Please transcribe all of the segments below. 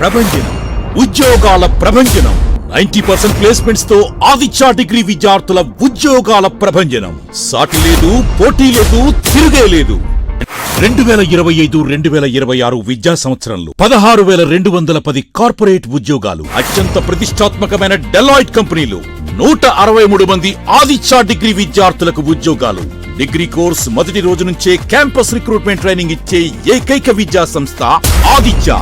ప్రభంజనం, ఉద్యోగాల ప్రభంజనం. 90% ప్లేస్మెంట్స్ తో ఆదిత్య డిగ్రీ విద్యార్థుల ఉద్యోగాల ప్రభంజనం. సాటి లేదు, పోటీ లేదు, తిరుగే లేదు. 2025-2026 విద్యా సంవత్సరంలో 16,210 కార్పొరేట్ ఉద్యోగాలు. అత్యంత ప్రతిష్టాత్మకమైన డెలాయిట్ కంపెనీలు 163 మంది ఆదిత్య డిగ్రీ విద్యార్థులకు ఉద్యోగాలు. డిగ్రీ కోర్స్ మొదటి రోజు నుంచే క్యాంపస్ రిక్రూట్మెంట్ ట్రైనింగ్ ఇచ్చే ఏకైక విద్యా సంస్థ ఆదిత్య.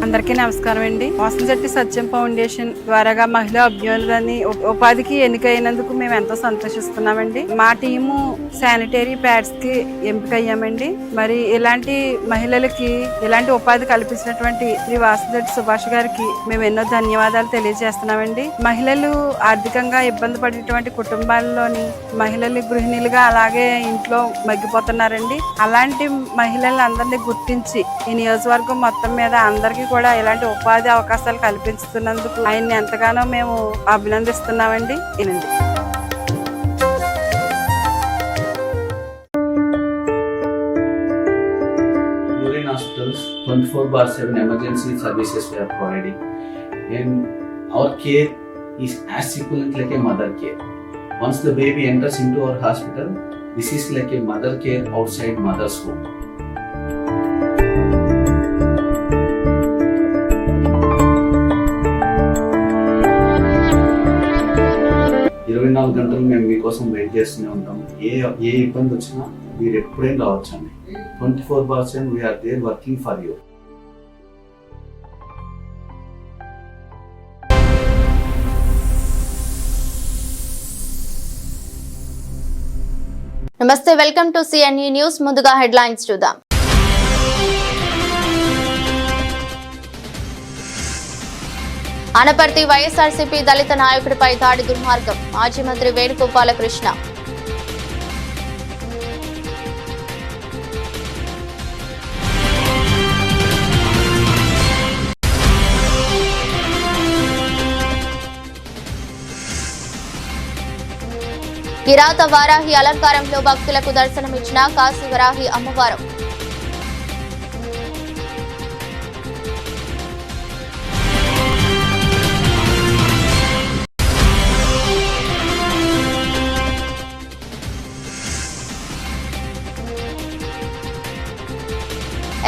అందరికీ నమస్కారం అండి. వాసనశెట్టి సత్యం ఫౌండేషన్ ద్వారాగా మహిళా అభ్యున్నతిని ఉపాధికి ఎన్నికైనందుకు మేము ఎంతో సంతోషిస్తున్నామండి. మా టీము శానిటరీ ప్యాడ్స్ కి ఎంపికయ్యామండి. మరి ఇలాంటి మహిళలకి ఇలాంటి ఉపాధి కల్పించినటువంటి శ్రీ వాసనశెట్టి సుభాష్ గారికి మేము ఎన్నో ధన్యవాదాలు తెలియజేస్తున్నామండి. మహిళలు ఆర్థికంగా ఇబ్బంది పడేటువంటి కుటుంబాల్లోని మహిళలు గృహిణులుగా అలాగే ఇంట్లో మగ్గిపోతున్నారండి. అలాంటి మహిళలందరినీ గుర్తించి ఈ నియోజకవర్గం మొత్తం మీద అందరికీ కూడా ఇలాంటి ఉపాధి అవకాశాలు కల్పిస్తున్నందుకు ఆయన్ని ఎంతగానో మేము అభినందిస్తున్నామండి. ఇనండి. Urine hospitals 24/7 emergency services we are providing, and our care is as equivalent like a mother care. Once the baby enters into our hospital, this is like a mother care outside mother's home. 24 గంటలు మేము మీకోసం wait చేస్తూనే ఉంటాం. ఏ ఇబ్బంది వచ్చినా మీరు ఎప్పుడైనా రావచ్చండి. 24/7 we are there working for you. నమస్తే, వెల్కమ్ టు సిఎన్ఈ న్యూస్. ముందుగా హెడ్లైన్స్ చూద్దాం. అనపర్తి వైఎస్ఆర్సీపీ దళిత నాయకుడిపై దాడి దుర్మార్గం. మాజీ మంత్రి వేణుగోపాలకృష్ణ. కిరాత వారాహి అలంకారంలో భక్తులకు దర్శనమిచ్చిన కాశీ వరాహి అమ్మవారు.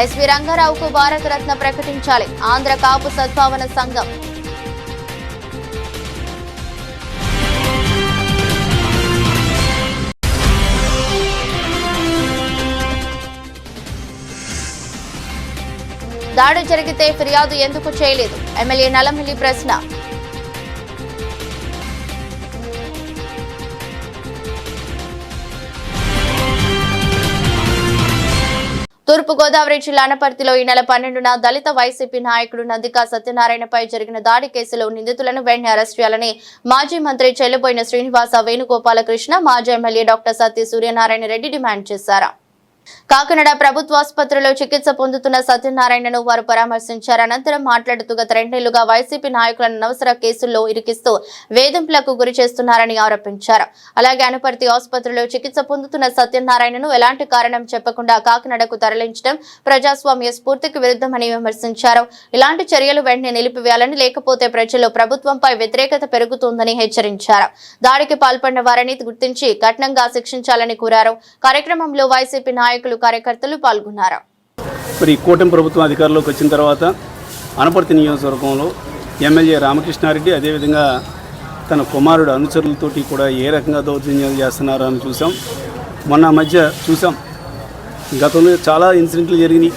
ఎస్వి రంగారావుకు భారతరత్న ప్రకటించాలి. ఆంధ్ర కాపు సద్భావన సంఘం. దాడి జరిగితే ఫిర్యాదు ఎందుకు చేయలేదు? ఎమ్మెల్యే నల్లమిల్లి ప్రశ్న. తూర్పుగోదావరి జిల్లా అనపర్తిలో ఈ నెల 12న దళిత వైసీపీ నాయకుడు నందికా సత్యనారాయణపై జరిగిన దాడి కేసులో నిందితులను వెంటనే అరెస్ట్ చేయాలని మాజీ మంత్రి చెల్లిపోయిన శ్రీనివాస వేణుగోపాలకృష్ణ, మాజీ ఎమ్మెల్యే డాక్టర్ సత్య సూర్యనారాయణ రెడ్డి డిమాండ్ చేశారు. కాకినాడ ప్రభుత్వ ఆసుపత్రిలో చికిత్స పొందుతున్న సత్యనారాయణను వారు పరామర్శించారు. అనంతరం మాట్లాడుతూ గత 2 నెలలుగా వైసీపీ నాయకులను అనవసర కేసుల్లో ఇరికిస్తూ వేధింపులకు గురి చేస్తున్నారని ఆరోపించారు. అలాగే అనపర్తి ఆసుపత్రిలో చికిత్స పొందుతున్న సత్యనారాయణను ఎలాంటి కారణం చెప్పకుండా కాకినాడకు తరలించడం ప్రజాస్వామ్య స్ఫూర్తికి విరుద్ధమని విమర్శించారు. ఇలాంటి చర్యలు వెంటనే నిలిపివేయాలని, లేకపోతే ప్రజల్లో ప్రభుత్వంపై వ్యతిరేకత పెరుగుతుందని హెచ్చరించారు. దాడికి పాల్పడిన వారిని గుర్తించి కఠినంగా శిక్షించాలని కోరారు. కార్యక్రమంలో వైసీపీ నాయకులు, కార్యకర్తలు పాల్గొన్నారు. మరి కూటమి ప్రభుత్వం అధికారంలోకి వచ్చిన తర్వాత అనపర్తి నియోజకవర్గంలో ఎమ్మెల్యే రామకృష్ణారెడ్డి అదేవిధంగా తన కుమారుడు అనుచరులతోటి కూడా ఏ రకంగా దౌర్జన్యాలు చేస్తున్నారో అని చూసాం. మొన్న మధ్య చూసాం, గతంలో చాలా ఇన్సిడెంట్లు జరిగినాయి.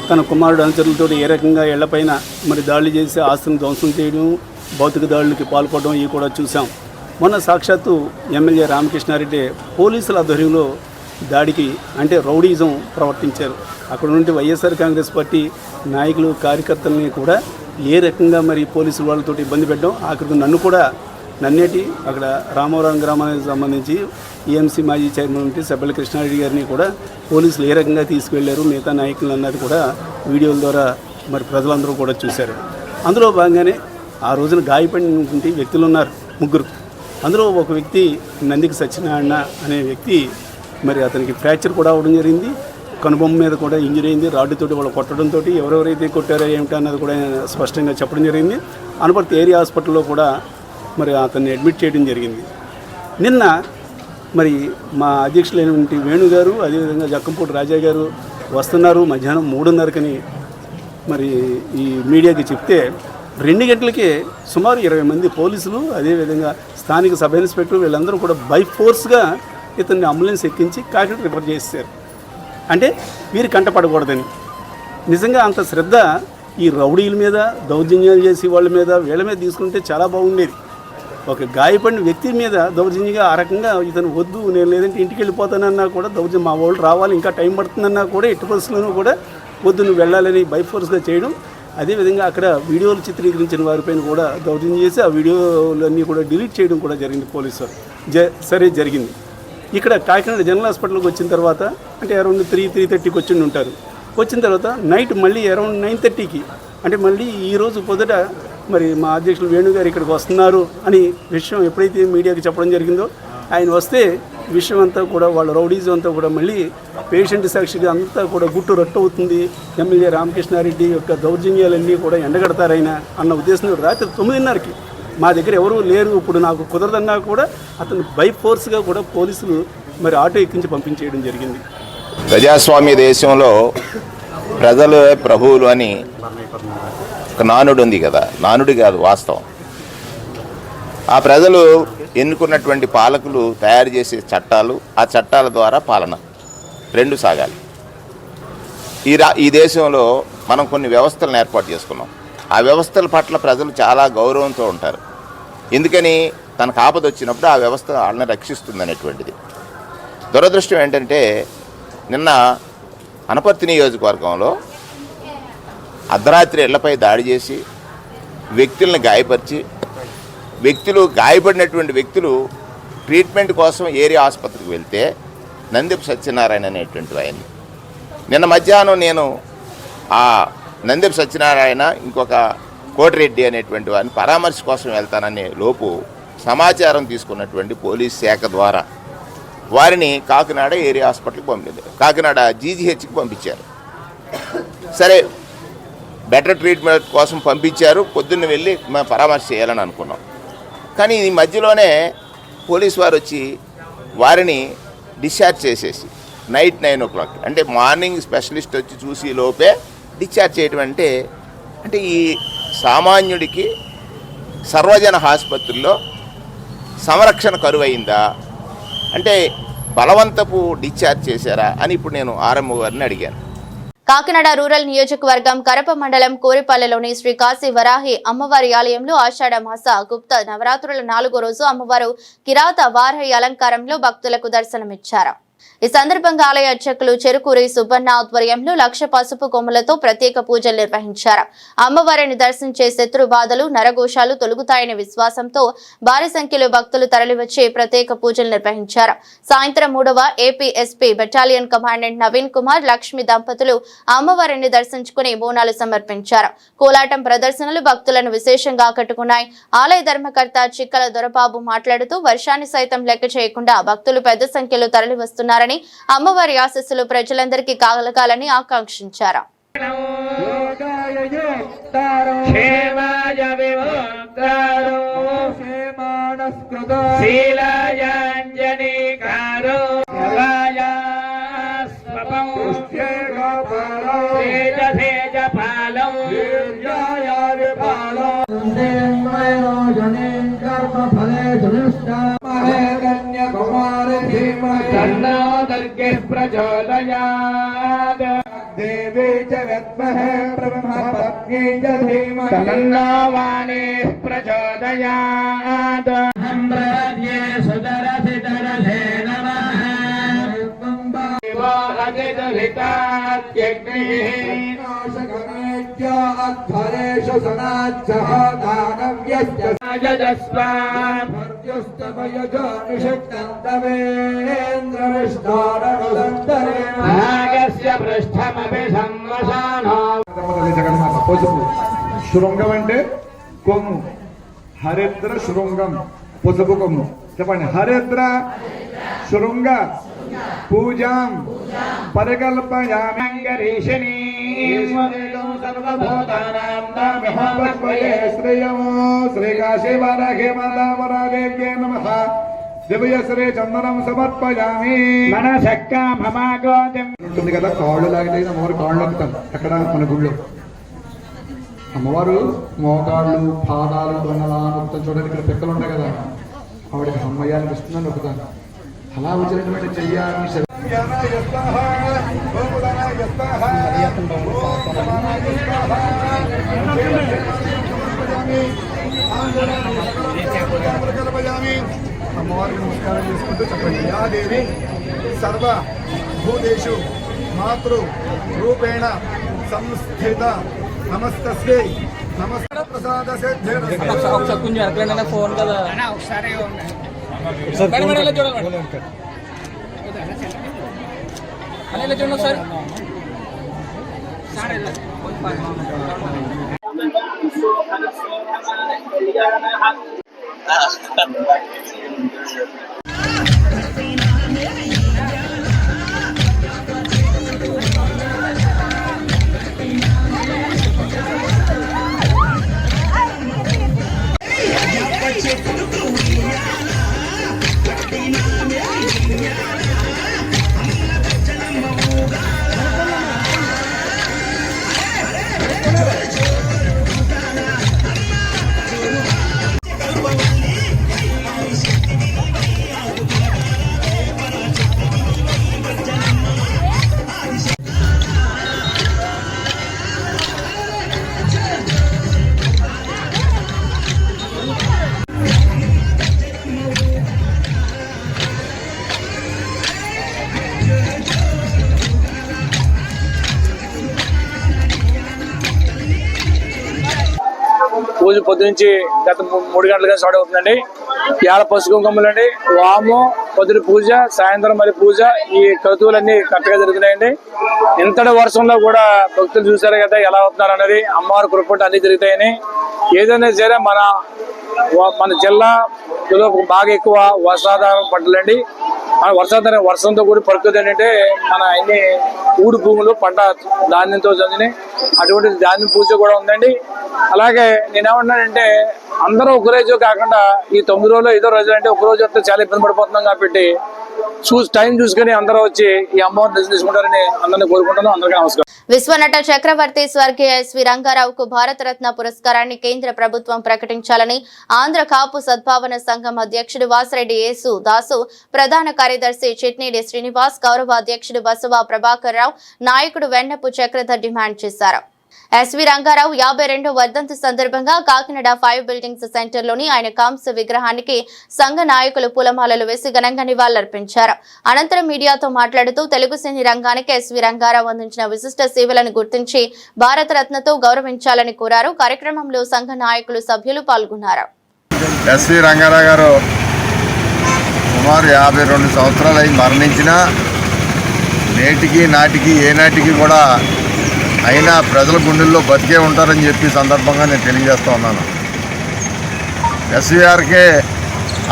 తన కుమారుడు అనుచరులతో ఏ రకంగా ఇళ్లపైన మరి దాడులు చేసి ఆస్తులను ధ్వంసం చేయడం, భౌతిక దాడులకి పాల్పడడం ఇవి కూడా చూసాం. మొన్న సాక్షాత్తు ఎమ్మెల్యే రామకృష్ణారెడ్డి పోలీసుల ఆధ్వర్యంలో దాడికి అంటే రౌడీజం ప్రవర్తించారు. అక్కడ నుండి వైఎస్ఆర్ కాంగ్రెస్ పార్టీ నాయకులు కార్యకర్తలని కూడా ఏ రకంగా మరి పోలీసులు వాళ్ళతో ఇబ్బంది పెట్టడం, ఆఖరికి నన్నేటి అక్కడ రామవరం గ్రామానికి సంబంధించి ఈఎంసీ మాజీ చైర్మన్ సబ్బెల కృష్ణారెడ్డి గారిని కూడా పోలీసులు ఏ రకంగా తీసుకువెళ్ళారు, మిగతా నాయకులు అన్నది కూడా వీడియోల ద్వారా మరి ప్రజలందరూ కూడా చూశారు. అందులో భాగంగానే ఆ రోజున గాయపడినటువంటి వ్యక్తులు ఉన్నారు 3. అందులో ఒక వ్యక్తి నందికి సత్యనారాయణ అనే వ్యక్తి మరి అతనికి ఫ్రాక్చర్ కూడా అవ్వడం జరిగింది. కనుబొమ్మ మీద కూడా ఇంజరీ అయింది. రాడ్డుతోటి వాళ్ళు కొట్టడంతో ఎవరెవరైతే కొట్టారో ఏమిటో అన్నది కూడా స్పష్టంగా చెప్పడం జరిగింది. అనపర్తి ఏరియా హాస్పిటల్లో కూడా మరి అతన్ని అడ్మిట్ చేయడం జరిగింది. నిన్న మరి మా అధ్యక్షులైనటువంటి వేణుగారు అదేవిధంగా జక్కంపూడి రాజా గారు వస్తున్నారు మధ్యాహ్నం 3:30 మరి ఈ మీడియాకి చెప్తే 2 గంటలకే సుమారు 20 మంది పోలీసులు అదేవిధంగా స్థానిక సబ్ ఇన్స్పెక్టర్ వీళ్ళందరూ కూడా బై ఫోర్స్గా ఇతన్ని అంబులెన్స్ ఎక్కించి కాకినాడ రిఫర్ చేశారు. అంటే వీరు కంటపడకూడదని. నిజంగా అంత శ్రద్ధ ఈ రౌడీల మీద దౌర్జన్యాలు చేసి వాళ్ళ మీద వీళ్ళ మీద తీసుకుంటే చాలా బాగుండేది. ఒక గాయపడిన వ్యక్తి మీద దౌర్జన్యంగా ఆ రకంగా ఇతను వద్దు నేను లేదంటే ఇంటికి వెళ్ళిపోతానన్నా కూడా దౌర్జన్యం మా వాళ్ళు రావాలి ఇంకా టైం పడుతుందన్నా కూడా ఎట్టి పరిస్థితుల్లోనూ కూడా వద్దు నువ్వు వెళ్ళాలని బైఫోర్స్గా చేయడం. అదేవిధంగా అక్కడ వీడియోలు చిత్రీకరించిన వారిపైన కూడా దౌర్జన్యం చేసి ఆ వీడియోలన్నీ కూడా డిలీట్ చేయడం కూడా జరిగింది పోలీసు సరే జరిగింది. ఇక్కడ కాకినాడ జనరల్ హాస్పిటల్కి వచ్చిన తర్వాత అంటే అరౌండ్ 3:30కి వచ్చి ఉంటారు. వచ్చిన తర్వాత నైట్ మళ్ళీ అరౌండ్ 9:30కి అంటే మళ్ళీ ఈరోజు పొద్దుట మరి మా అధ్యక్షులు వేణుగారు ఇక్కడికి వస్తున్నారు అని విషయం ఎప్పుడైతే మీడియాకి చెప్పడం జరిగిందో ఆయన వస్తే విషయం అంతా కూడా వాళ్ళ రౌడీజం అంతా కూడా మళ్ళీ పేషెంట్ సాక్షిగా అంతా కూడా గుట్టు రట్టు అవుతుంది. ఎమ్మెల్యే రామకృష్ణారెడ్డి యొక్క దౌర్జన్యాలన్నీ కూడా ఎండగడతారైనా అన్న ఉద్దేశంతో రాత్రి 9:30కి మా దగ్గర ఎవరూ లేరు ఇప్పుడు నాకు కుదరదన్నా కూడా అతను బై ఫోర్స్గా కూడా పోలీసులు మరి ఆటో ఎక్కించి పంపించేయడం జరిగింది. ప్రజాస్వామ్య దేశంలో ప్రజలు ప్రభువులు అని ఒక నానుడు ఉంది కదా, నానుడి కాదు వాస్తవం. ఆ ప్రజలు ఎన్నుకున్నటువంటి పాలకులు తయారు చేసే చట్టాలు, ఆ చట్టాల ద్వారా పాలన 2 సాగాలి. ఈ దేశంలో మనం కొన్ని వ్యవస్థలను ఏర్పాటు చేసుకున్నాం. ఆ వ్యవస్థల పట్ల ప్రజలు చాలా గౌరవంతో ఉంటారు. ఎందుకని తనకు ఆపద వచ్చినప్పుడు ఆ వ్యవస్థ వాళ్ళని రక్షిస్తుంది అనేటువంటిది. దురదృష్టం ఏంటంటే నిన్న అనపర్తి నియోజకవర్గంలో అర్ధరాత్రి ఇళ్లపై దాడి చేసి వ్యక్తులను గాయపరిచి గాయపడినటువంటి వ్యక్తులు ట్రీట్మెంట్ కోసం ఏరియా ఆసుపత్రికి వెళ్తే నందిపు సత్యనారాయణ అనేటువంటి ఆయన్ని నిన్న మధ్యాహ్నం నేను ఆ నందిపు సత్యనారాయణ ఇంకొక కోటిరెడ్డి అనేటువంటి వారిని పరామర్శ కోసం వెళ్తాననే లోపు సమాచారం తీసుకున్నటువంటి పోలీస్ శాఖ ద్వారా వారిని కాకినాడ ఏరియా హాస్పిటల్కి పంపించారు, కాకినాడ జీజీహెచ్కి పంపించారు. సరే బెటర్ ట్రీట్మెంట్ కోసం పంపించారు. పొద్దున్న వెళ్ళి మేము పరామర్శ చేయాలని అనుకున్నాం. కానీ ఈ మధ్యలోనే పోలీసు వారు వచ్చి వారిని డిశ్చార్జ్ చేసేసి నైట్ 9 o'clock అంటే మార్నింగ్ స్పెషలిస్ట్ వచ్చి చూసి లోపే డిశ్చార్జ్ చేయడం అంటే ఈ సామాన్యుడికి సర్వజన ఆసుపత్రుల్లో సంరక్షణ కరువైందా అంటే బలవంతపు డిశ్చార్జ్ చేశారా అని ఇప్పుడు నేను ఆర్ఎంఓ గారిని అడిగాను. కాకినాడ రూరల్ నియోజకవర్గం కరప మండలం కోరిపల్లెలోని శ్రీ కాశీ వరాహి అమ్మవారి ఆలయంలో ఆషాఢ మాస గుప్త నవరాత్రుల 4వ రోజు అమ్మవారు కిరాత వారాహి అలంకారంలో భక్తులకు దర్శనమిచ్చారు. ఈ సందర్భంగా ఆలయ అర్చకులు చెరుకూరి సుబ్బన్న ఆధ్వర్యంలో 1,00,000 పసుపు కొమ్ములతో ప్రత్యేక పూజలు నిర్వహించారు. అమ్మవారిని దర్శించే శత్రు బాధలు నరఘోషాలు తొలగుతాయనే విశ్వాసంతో భారీ సంఖ్యలో భక్తులు తరలివచ్చి ప్రత్యేక పూజలు నిర్వహించారు. సాయంత్రం 3వ APSP battalion commandant Naveen Kumar Lakshmi దంపతులు అమ్మవారిని దర్శించుకుని బోనాలు సమర్పించారు. కోలాటం ప్రదర్శనలు భక్తులను విశేషంగా ఆకట్టుకున్నాయి. ఆలయ ధర్మకర్త చిక్కల దొరబాబు మాట్లాడుతూ వర్షాన్ని సైతం లెక్క చేయకుండా భక్తులు పెద్ద సంఖ్యలో తరలివస్తున్నారు. అమ్మవారి ఆశీస్సులు ప్రజలందరికీ కలగాలని ఆకాంక్షించారు. प्रचोदयात् देवी च विद्महे ब्रह्मपत्नी च धीमहि तन्नो वाणी प्रचोदयात् సాంప్రద్యే సుదరసితరసే నమః అధ్వరేషు సనాచ్చః దానవ్యస్య పసుపు శృంగం అంటే కొమ్ము, హరిద్ర శృంగం పసుపు కొమ్ము. చెప్పండి. హరిద్ర శృంగ పూజాం పరికల్పయామి. శ్రీకాశీవారాఘే మాతావరాదేవ్యే నమః. దివ్యశ్రీ చందనం సమర్పయామి. ఉంటుంది కదా, కాళ్ళు లాగితే అమ్మవారు కాళ్ళు లాగుతాం అక్కడ మన గుళ్ళో. అమ్మవారు మోకాళ్ళు పాదాలు దొన్నలా నొక్కుతాను. చూడండి, ఇక్కడ పిక్కలు ఉన్నాయి కదా, ఆవిడకి అమ్మయ్యానికి ఇస్తున్నాను నొక్కుతాను. అలా వచ్చినటువంటి చెయ్యాలని అమ్మవారికి నమస్కారం చేసుకుంటూ చెప్పండి. యా దేవి సర్వ భూతేషు మాతృ రూపేణ సంస్థిత నమస్తస్యై నమస్కార ప్రసాద ఫోన్ కదా పూజ పొద్దునుంచి గత 3 గంటలుగా స్టార్ట్ అవుతుందండి. ఇవాళ పసుపు కుంకుమలండి, వాము, పొద్దున పూజ, సాయంత్రం మరి పూజ. ఈ క్రతువులన్నీ కరెక్ట్గా జరుగుతున్నాయండి. ఇంతటి వర్షంలో కూడా భక్తులు చూసారు కదా ఎలా అవుతున్నారు అనేది. అమ్మవారి కృపంటే అన్ని జరుగుతాయని. ఏదైనా సరే మన జిల్లాలో బాగా ఎక్కువ వర్షాధారం పంటలండి. వర్షాధారం వర్షంతో కూడా ప్రకృతి ఏంటంటే మన అన్ని ఊడు భూములు పంట ధాన్యంతో చదివినాయి. అటువంటి ధాన్యం పూజ కూడా ఉందండి. అలాగే నేనేమన్నానంటే అందరూ ఒక రోజు కాకుండా ఈ 9 రోజులు 5వ రోజు అంటే ఒక రోజు వస్తే చాలా ఇబ్బంది పడిపోతున్నాం కాబట్టి టైం చూసుకుని అందరూ వచ్చి ఈ అమ్మవారిని దర్శనం చేసుకుంటారని అందరినీ కోరుకుంటున్నాను. అందరికీ నమస్కారం. విశ్వనట చక్రవర్తి స్వర్గీయ ఎస్వి రంగారావుకు భారతరత్న పురస్కారాన్ని కేంద్ర ప్రభుత్వం ప్రకటించాలని ఆంధ్ర కాపు సద్భావన సంఘం అధ్యక్షుడు వాసిరెడ్డి యేసు దాసు, ప్రధాన కార్యదర్శి చిట్నీడి శ్రీనివాస్, గౌరవ అధ్యక్షుడు బసవ ప్రభాకర్ రావు, నాయకుడు వెన్నపు చక్రధర్ డిమాండ్ చేశారు. ఎస్వి రంగారావు 52వ వర్ధంతి సందర్భంగా కాకినాడ 5 బిల్డింగ్స్ సెంటర్లోని ఆయన కాంస్య విగ్రహానికి సంఘ నాయకులు పూలమాలలు వేసి ఘనంగా నివాళులర్పించారు. అనంతరం మీడియాతో మాట్లాడుతూ తెలుగు సినీ రంగానికి ఎస్వి రంగారావు అందించిన విశిష్ట సేవలను గుర్తించి భారతరత్నతో గౌరవించాలని కోరారు. కార్యక్రమంలో సంఘ నాయకులు, సభ్యులు పాల్గొన్నారు. ఎస్వి రంగారావు గారు సుమారు 52 సంవత్సరాలు అయి మరణించిన నేటికి నాటికి ఏనాటికి కూడా అయినా ప్రజల గుండెల్లో బతికే ఉంటారని చెప్పి సందర్భంగా నేను తెలియజేస్తూ ఉన్నాను. ఎస్వీఆర్కే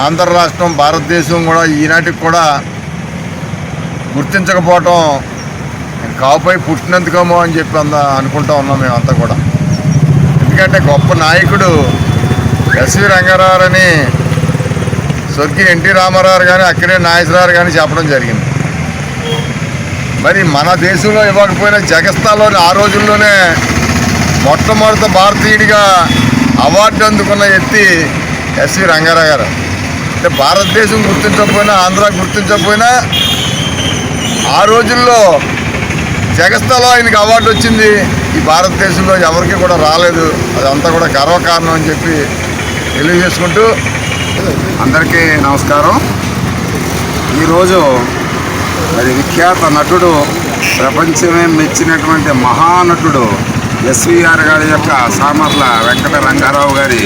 ఆంధ్ర రాష్ట్రం, భారతదేశం కూడా ఈనాటికి కూడా గుర్తించకపోవటం కావుపై పుట్టినందుకేమో అని చెప్పి అనుకుంటూ ఉన్నాం మేమంతా కూడా. ఎందుకంటే గొప్ప నాయకుడు ఎస్వి రంగారావు అని స్వర్గీయ ఎన్టీ రామారావు కానీ అక్కినేని నాగేశ్వరరావు కానీ చెప్పడం జరిగింది. మరి మన దేశంలో ఇవ్వకపోయినా జగస్తాన్లోని ఆ రోజుల్లోనే మొట్టమొదటి భారతీయుడిగా అవార్డు అందుకున్న వ్యక్తి ఎస్వి రంగారావు గారు. అంటే భారతదేశం గుర్తించకపోయినా, ఆంధ్ర గుర్తించకపోయినా ఆ రోజుల్లో జగస్తాలో ఆయనకి అవార్డు వచ్చింది. ఈ భారతదేశంలో ఎవరికి కూడా రాలేదు. అదంతా కూడా గర్వకారణం అని చెప్పి తెలియజేసుకుంటూ అందరికీ నమస్కారం. ఈరోజు మరి విఖ్యాత నటుడు, ప్రపంచమే మెచ్చినటువంటి మహానటుడు ఎస్వీఆర్ గారి యొక్క సామర్ల వెంకట రంగారావు గారి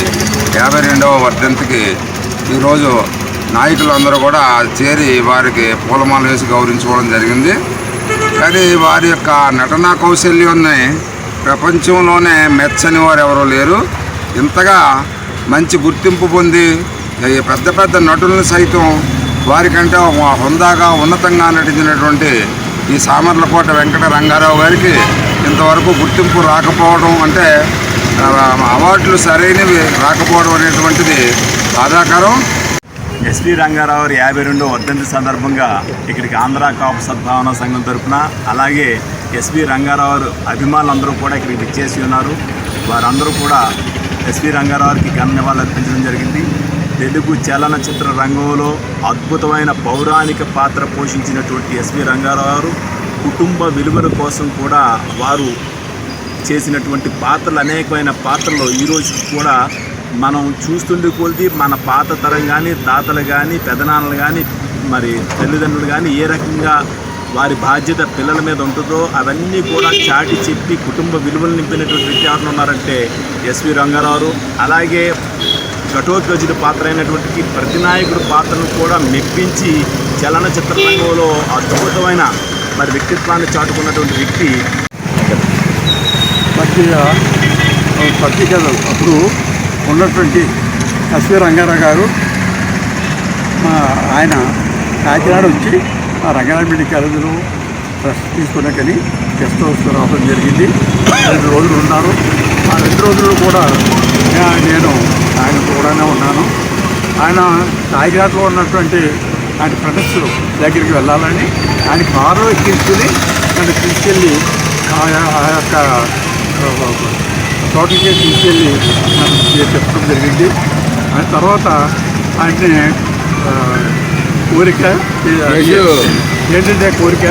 52వ వర్ధంతికి ఈరోజు నాయకులందరూ కూడా చేరి వారికి పూలమాల వేసి గౌరవించుకోవడం జరిగింది. కానీ వారి యొక్క నటనా కౌశల్యాన్ని ప్రపంచంలోనే మెచ్చని వారు ఎవరూ లేరు. ఇంతగా మంచి గుర్తింపు పొంది పెద్ద పెద్ద నటులను సైతం వారికంటే హుందాగా ఉన్నతంగా నటించినటువంటి ఈ సామర్లకోట వెంకట రంగారావు గారికి ఇంతవరకు గుర్తింపు రాకపోవడం, అంటే అవార్డులు సరైనవి రాకపోవడం అనేటువంటిది బాధాకరం. ఎస్వి రంగారావు 52వ వర్ధంతి సందర్భంగా ఇక్కడికి ఆంధ్ర కాపు సద్భావన సంఘం తరఫున, అలాగే ఎస్వి రంగారావు అభిమానులందరూ కూడా ఇక్కడికి విచ్చేసి ఉన్నారు. వారందరూ కూడా ఎస్వి రంగారావుకి ఘన నివాళులు అర్పించడం జరిగింది. తెలుగు చలనచిత్ర రంగంలో అద్భుతమైన పౌరాణిక పాత్ర పోషించినటువంటి ఎస్వి రంగారావు కుటుంబ విలువల కోసం కూడా వారు చేసినటువంటి పాత్రలు, అనేకమైన పాత్రలు ఈరోజు కూడా మనం చూస్తుండే కొలిది మన పాత తరం కానీ, తాతలు కానీ, పెదనాన్నలు కానీ, మరి తల్లిదండ్రులు కానీ ఏ రకంగా వారి బాధ్యత పిల్లల మీద ఉంటుందో అవన్నీ కూడా చాటి చెప్పి కుటుంబ విలువలు నింపినటువంటి వ్యక్తి ఎవరు ఉన్నారంటే ఎస్వి రంగారావు. అలాగే ఘటోత్కచుడి పాత్ర అయినటువంటి ప్రతినాయకుడు పాత్రను కూడా మెప్పించి చలనచిత్ర రంగంలో అద్భుతమైన మరి వ్యక్తిత్వాన్ని చాటుకున్నటువంటి వ్యక్తి. పత్రికలు అప్పుడు ఉన్నటువంటి ఎస్వి రంగారావు గారు ఆయన కాకినాడ వచ్చి ఆ రంగారావు మెడికల్ కాలేజీలో రెస్ట్ తీసుకున్నాకని గెస్ట్ హౌస్ రావడం జరిగింది. 2 రోజులు ఉన్నారు. ఆ 2 రోజులు కూడా నేను ఆయన కూడానే ఉన్నాను. ఆయన కాకినాడలో ఉన్నటువంటి ఆయన ఫ్రెండ్స్ దగ్గరికి వెళ్ళాలని ఆయన కారులో ఎక్కించుకుని నన్ను తీసుకెళ్ళి ఆ యొక్క చోటుకే తీసుకెళ్ళి నన్ను చెప్పడం జరిగింది. ఆయన తర్వాత ఆయన్ని కోరిక ఏంటంటే కోరిక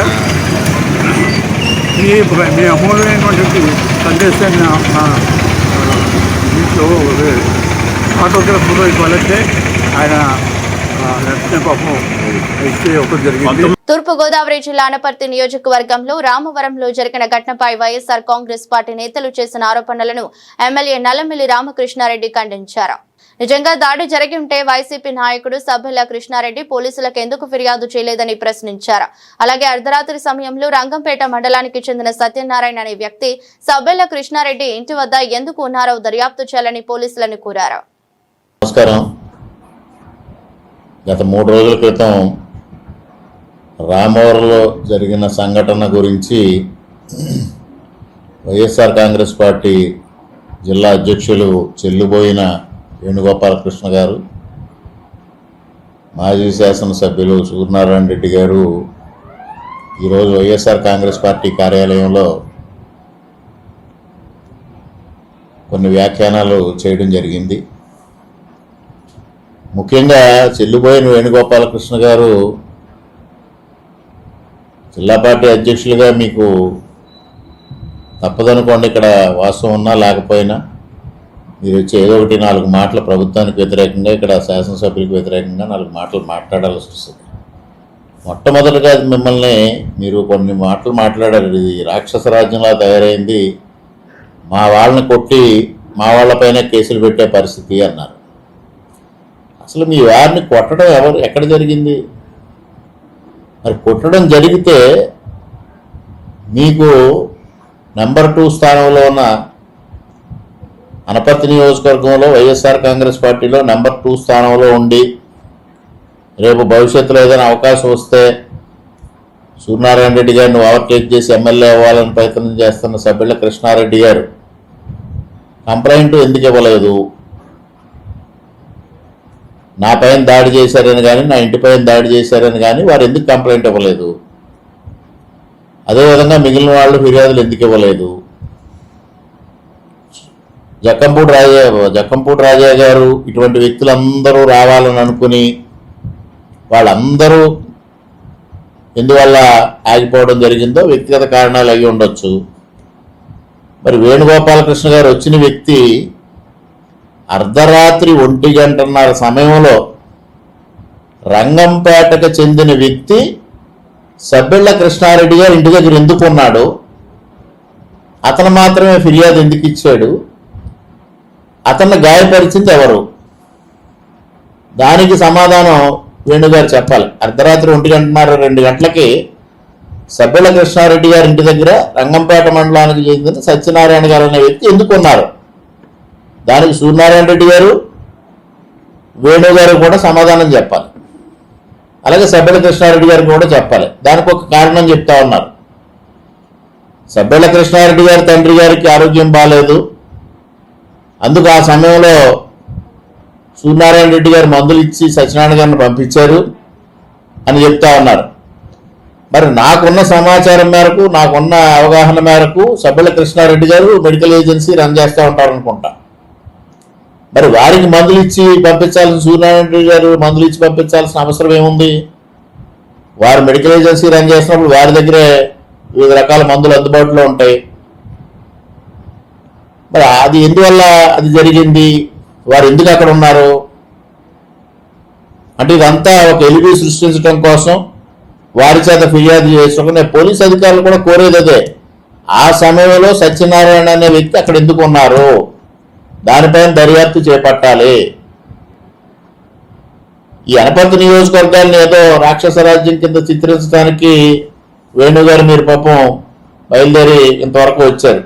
మీ అమూల్యమైనటువంటి సందేశాన్ని నా ఇంట్లో ఆటోగ్రాఫ్ ఫోటో ఇవ్వాలంటే ఆయన పాపం ఇస్తే ఒకటి జరిగింది. తూర్పుగోదావరి జిల్లా అనపర్తి నియోజకవర్గంలో రామవరంలో జరిగిన ఘటనపై వైఎస్ఆర్ కాంగ్రెస్ పార్టీ నేతలు చేసిన ఆరోపణలను ఎమ్మెల్యే నల్లమిల్లి రామకృష్ణారెడ్డి ఖండించారు. నిజంగా దాడి జరిగి ఉంటే వైసీపీ నాయకుడు సభ్యుల కృష్ణారెడ్డి పోలీసులకు ఎందుకు ఫిర్యాదు చేయలేదని ప్రశ్నించారు. అలాగే అర్ధరాత్రి సమయంలో రంగంపేట మండలానికి చెందిన సత్యనారాయణ అనే వ్యక్తి సభ్యుల కృష్ణారెడ్డి ఇంటి వద్ద ఎందుకు ఉన్నారో దర్యాప్తు చేయాలని పోలీసులను కోరారు. నమస్కారం. గత 3 రోజుల క్రితం రామవరంలో జరిగిన సంఘటన గురించి వైఎస్ఆర్ కాంగ్రెస్ పార్టీ జిల్లా అధ్యక్షులు చెల్లుబోయిన వేణుగోపాలకృష్ణ గారు, మాజీ శాసనసభ్యులు సూర్యనారాయణ రెడ్డి గారు ఈరోజు వైఎస్ఆర్ కాంగ్రెస్ పార్టీ కార్యాలయంలో కొన్ని వ్యాఖ్యానాలు చేయడం జరిగింది. ముఖ్యంగా చెల్లుబోయిన వేణుగోపాలకృష్ణ గారు జిల్లా పార్టీ అధ్యక్షులుగా మీకు తప్పదనుకోండి, ఇక్కడ వాస్తవం ఉన్నా లేకపోయినా మీరు వచ్చి ఏదో ఒకటి 4 మాటలు ప్రభుత్వానికి వ్యతిరేకంగా, ఇక్కడ శాసనసభ్యులకు వ్యతిరేకంగా 4 మాటలు మాట్లాడాల్సి వస్తుంది. మొట్టమొదటిగా మిమ్మల్ని మీరు కొన్ని మాటలు మాట్లాడారు. ఇది రాక్షస రాజ్యంలా తయారైంది, మా వాళ్ళని కొట్టి మా వాళ్ళపైన కేసులు పెట్టే పరిస్థితి అన్నారు. అసలు మీ వారిని కొట్టడం ఎక్కడ జరిగింది? మరి కొట్టడం జరిగితే మీకు నెంబర్ 2 స్థానంలో ఉన్న అనపర్తి నియోజకవర్గంలో వైఎస్ఆర్ కాంగ్రెస్ పార్టీలో నెంబర్ 2 స్థానంలో ఉండి రేపు భవిష్యత్తులో ఏదైనా అవకాశం వస్తే సూర్యనారాయణ రెడ్డి గారిని ఓవర్టేక్ చేసి ఎమ్మెల్యే అవ్వాలని ప్రయత్నం చేస్తున్న సభ్యుల కృష్ణారెడ్డి గారు కంప్లైంట్ ఎందుకు ఇవ్వలేదు? నా పైన దాడి చేశారని కానీ, నా ఇంటిపైన దాడి చేశారని కానీ వారు ఎందుకు కంప్లైంట్ ఇవ్వలేదు? అదేవిధంగా మిగిలిన వాళ్ళు ఫిర్యాదులు ఎందుకు ఇవ్వలేదు? జక్కంపూడి రాజా గారు ఇటువంటి వ్యక్తులందరూ రావాలని అనుకుని వాళ్ళందరూ ఎందువల్ల ఆగిపోవడం జరిగిందో వ్యక్తిగత కారణాలు అయి ఉండొచ్చు. మరి వేణుగోపాలకృష్ణ గారు వచ్చిన వ్యక్తి అర్ధరాత్రి 1:30 సమయంలో రంగంపేటకు చెందిన వ్యక్తి సబ్బిళ్ళ కృష్ణారెడ్డి గారు ఇంటి దగ్గర ఎందుకు ఉన్నాడు, అతను మాత్రమే ఫిర్యాదు ఎందుకు ఇచ్చాడు, అతన్ని గాయపరిచింది ఎవరు, దానికి సమాధానం వేణుగారు చెప్పాలి. అర్ధరాత్రి 1:30, 2 గంటలకి సబ్బిళ్ళ కృష్ణారెడ్డి గారి ఇంటి దగ్గర రంగంపేట మండలానికి చెందిన సత్యనారాయణ గారు అనే వ్యక్తి ఎందుకు ఉన్నారు, దానికి సూర్యనారాయణ రెడ్డి గారు, వేణుగారు కూడా సమాధానం చెప్పాలి. అలాగే సబ్బిళ్ళ కృష్ణారెడ్డి గారికి కూడా చెప్పాలి. దానికి ఒక కారణం చెప్తా ఉన్నారు. సబ్బిళ్ళ కృష్ణారెడ్డి గారి తండ్రి గారికి ఆరోగ్యం బాగాలేదు, అందుకు ఆ సమయంలో సూర్యనారాయణ రెడ్డి గారు మందులు ఇచ్చి సత్యనారాయణ గారిని పంపించారు అని చెప్తా ఉన్నారు. మరి నాకున్న సమాచారం మేరకు, నాకున్న అవగాహన మేరకు సబ్బిళ్ళ కృష్ణారెడ్డి గారు మెడికల్ ఏజెన్సీ రన్ చేస్తూ ఉంటారు అనుకుంటా. మరి వారికి మందులు ఇచ్చి పంపించాల్సిన, సూర్యనారాయణ రెడ్డి గారు మందులు ఇచ్చి పంపించాల్సిన అవసరం ఏముంది? వారు మెడికల్ ఏజెన్సీ రన్ చేసినప్పుడు వారి దగ్గరే వివిధ రకాల మందులు అందుబాటులో ఉంటాయి. మరి అది ఎందువల్ల అది జరిగింది, వారు ఎందుకు అక్కడ ఉన్నారు అంటే ఇదంతా ఒక ఎలిబి సృష్టించడం కోసం వారి చేత ఫిర్యాదు చేసుకునే పోలీసు అధికారులు కూడా కోరేది అదే. ఆ సమయంలో సత్యనారాయణ అనే వ్యక్తి అక్కడ ఎందుకు ఉన్నారు, దానిపైన దర్యాప్తు చేపట్టాలి. ఈ అనపర్తి నియోజకవర్గాన్ని ఏదో రాక్షస రాజ్యం కింద చిత్రించడానికి వేణుగారు మీరు పాపం బయలుదేరి ఇంతవరకు వచ్చారు.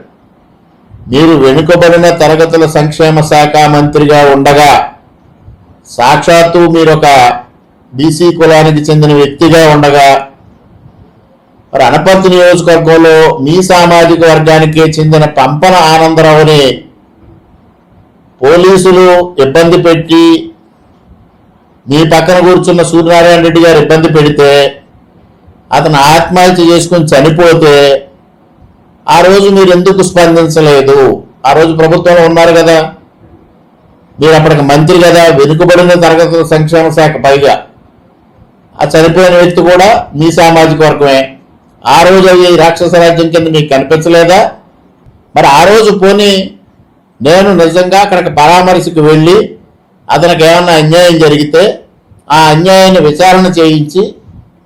మీరు వెనుకబడిన తరగతుల సంక్షేమ శాఖ మంత్రిగా ఉండగా, సాక్షాత్తు మీరు ఒక బీసీ కులానికి చెందిన వ్యక్తిగా ఉండగా, మరి అనపర్తి నియోజకవర్గంలో మీ సామాజిక వర్గానికి చెందిన పంపన ఆనందరావుని పోలీసులు ఇబ్బంది పెట్టి మీ పక్కన కూర్చున్న సూర్యనారాయణ రెడ్డి గారు ఇబ్బంది పెడితే, అతను ఆత్మహత్య చేసుకుని చనిపోతే ఆ రోజు మీరు ఎందుకు స్పందించలేదు? ఆ రోజు ప్రభుత్వంలో ఉన్నారు కదా, మీరు అప్పటికి మంత్రి కదా, వెనుకబడిన తరగతుల సంక్షేమ శాఖ, పైగా ఆ చనిపోయిన వ్యక్తి కూడా మీ సామాజిక వర్గమే. ఆ రోజు అవి రాక్షస రాజ్యం కింద మీకు కనిపించలేదా? మరి ఆ రోజు పోనీ నేను నిజంగా అక్కడికి పరామర్శకు వెళ్ళి అతనికి ఏమన్నా అన్యాయం జరిగితే ఆ అన్యాయాన్ని విచారణ చేయించి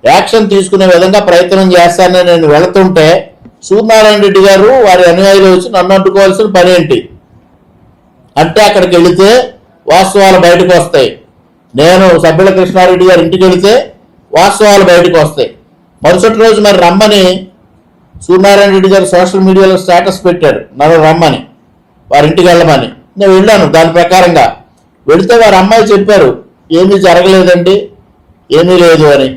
యాక్షన్ తీసుకునే విధంగా ప్రయత్నం చేస్తానని నేను వెళుతుంటే సూర్యనారాయణ రెడ్డి గారు వారి అనుయాయులు వచ్చి నన్ను అడ్డుకోవాల్సిన పని ఏంటి? అంటే అక్కడికి వెళితే వాస్తవాలు బయటకు వస్తాయి. నేను సబ్బిళ్ళ కృష్ణారెడ్డి గారి ఇంటికి వెళితే వాస్తవాలు బయటకు వస్తాయి. మరుసటి రోజు మరి రమ్మని సూర్యనారాయణ రెడ్డి గారు సోషల్ మీడియాలో స్టేటస్ పెట్టారు, నన్ను రమ్మని, వారి ఇంటికి వెళ్ళమని. నేను వెళ్ళాను. దాని ప్రకారంగా వెళితే వారి అమ్మాయి చెప్పారు ఏమీ జరగలేదండి, ఏమీ లేదు అని.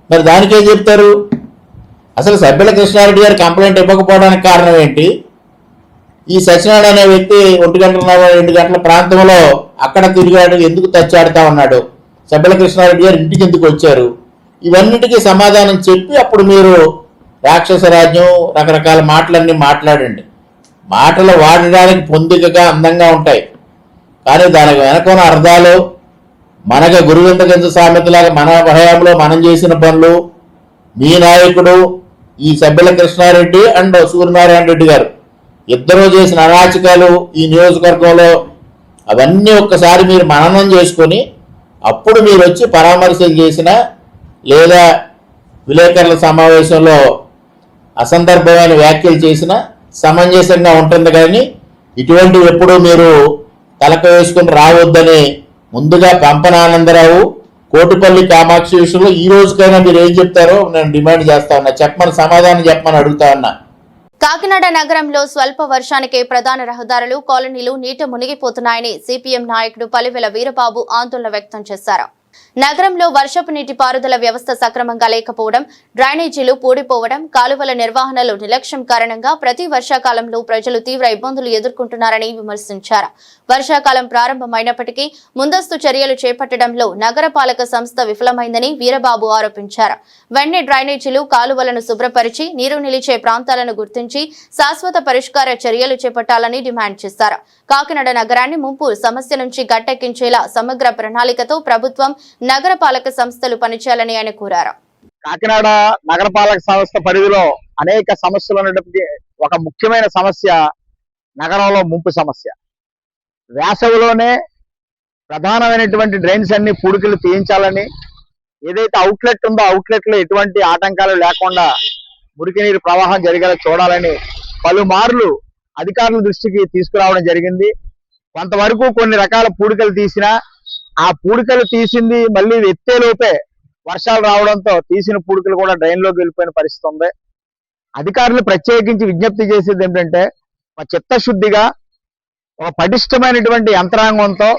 మరి దానికేం చెప్తారు? అసలు సబ్బిళ్ళ కృష్ణారెడ్డి గారు కంప్లైంట్ ఇవ్వకపోవడానికి కారణం ఏంటి? ఈ సత్యనారాయణ అనే వ్యక్తి 1:30, 2 గంటల ప్రాంతంలో అక్కడ తిరిగాడు, ఎందుకు తచ్చాడుతా ఉన్నాడు, సబ్బిళ్ళ కృష్ణారెడ్డి గారు ఇంటికి ఎందుకు వచ్చారు, ఇవన్నిటికీ సమాధానం చెప్పి అప్పుడు మీరు రాక్షస రాజ్యం రకరకాల మాటలన్నీ మాట్లాడండి. మాటలు వాడడానికి పొందికగా అందంగా ఉంటాయి, కానీ దానికి వెనకున్న అర్థాలు మనకు గురువిందగంజ సామెతలాగా మన భయంలో మనం చేసిన పనులు, మీ నాయకుడు ఈ సబ్బిళ్ళ కృష్ణారెడ్డి అండ్ సూర్యనారాయణ రెడ్డి గారు ఇద్దరూ చేసిన అరాచకాలు ఈ నియోజకవర్గంలో, అవన్నీ ఒక్కసారి మీరు మననం చేసుకొని అప్పుడు మీరు వచ్చి పరామర్శలు చేసిన లేదా విలేకరుల సమావేశంలో అసందర్భమైన వ్యాఖ్యలు చేసిన సమంజసంగా ఉంటుంది. కానీ ఇటువంటివి ఎప్పుడూ మీరు తలకు వేసుకుని రావద్దని ముందుగా పంపన ఆనందరావు, కోటిపల్లి కామాక్షి విషయంలో ఈ రోజుకైనా మీరు ఏం చెప్తారో నేను డిమాండ్ చేస్తా ఉన్నా. చెప్పమని, సమాధానం చెప్పమని అడుగుతా ఉన్నా. కాకినాడ నగరంలో స్వల్ప వర్షానికే ప్రధాన రహదారులు, కాలనీలు నీట మునిగిపోతున్నాయని సిపిఎం నాయకుడు పలివెల వీరబాబు ఆందోళన వ్యక్తం చేశారు. నగరంలో వర్షపు నీటి పారుదల వ్యవస్థ సక్రమంగా లేకపోవడం, డ్రైనేజీలు పూడిపోవడం, కాలువల నిర్వహణలో నిర్లక్ష్యం కారణంగా ప్రతి వర్షాకాలంలో ప్రజలు తీవ్ర ఇబ్బందులు ఎదుర్కొంటున్నారని విమర్శించారు. వర్షాకాలం ప్రారంభమైనప్పటికీ ముందస్తు చర్యలు చేపట్టడంలో నగరపాలక సంస్థ విఫలమైందని వీరబాబు ఆరోపించారు. వెంటనే డ్రైనేజీలు, కాలువలను శుభ్రపరిచి నీరు నిలిచే ప్రాంతాలను గుర్తించి శాశ్వత పరిష్కార చర్యలు చేపట్టాలని డిమాండ్ చేశారు. కాకినాడ నగరాన్ని ముంపు సమస్య నుంచి గట్టెక్కించేలా సమగ్ర ప్రణాళికతో ప్రభుత్వం, నగరపాలక సంస్థలు పనిచేయాలని ఆయన కోరారు. కాకినాడ నగరపాలక సంస్థ పరిధిలో అనేక సమస్యలు ఉన్నటువంటి ఒక ముఖ్యమైన సమస్య నగరంలో ముంపు సమస్య. వేసవిలోనే ప్రధానమైనటువంటి డ్రైన్స్ అన్ని పూడికలు తీయించాలని, ఏదైతే అవుట్లెట్ ఉందో అవుట్లెట్ లో ఎటువంటి ఆటంకాలు లేకుండా మురికి నీరు ప్రవాహం జరిగేలా చూడాలని పలుమార్లు అధికారుల దృష్టికి తీసుకురావడం జరిగింది. కొంతవరకు కొన్ని రకాల పూడికలు తీసినా ఆ పూడికలు తీసింది మళ్ళీ ఎత్తేలోపే వర్షాలు రావడంతో తీసిన పూడికలు కూడా డ్రైన్లోకి వెళ్ళిపోయిన పరిస్థితి ఉంది. అధికారులు ప్రత్యేకించి విజ్ఞప్తి చేసేది ఏంటంటే చిత్తశుద్ధిగా ఒక పటిష్టమైనటువంటి యంత్రాంగంతో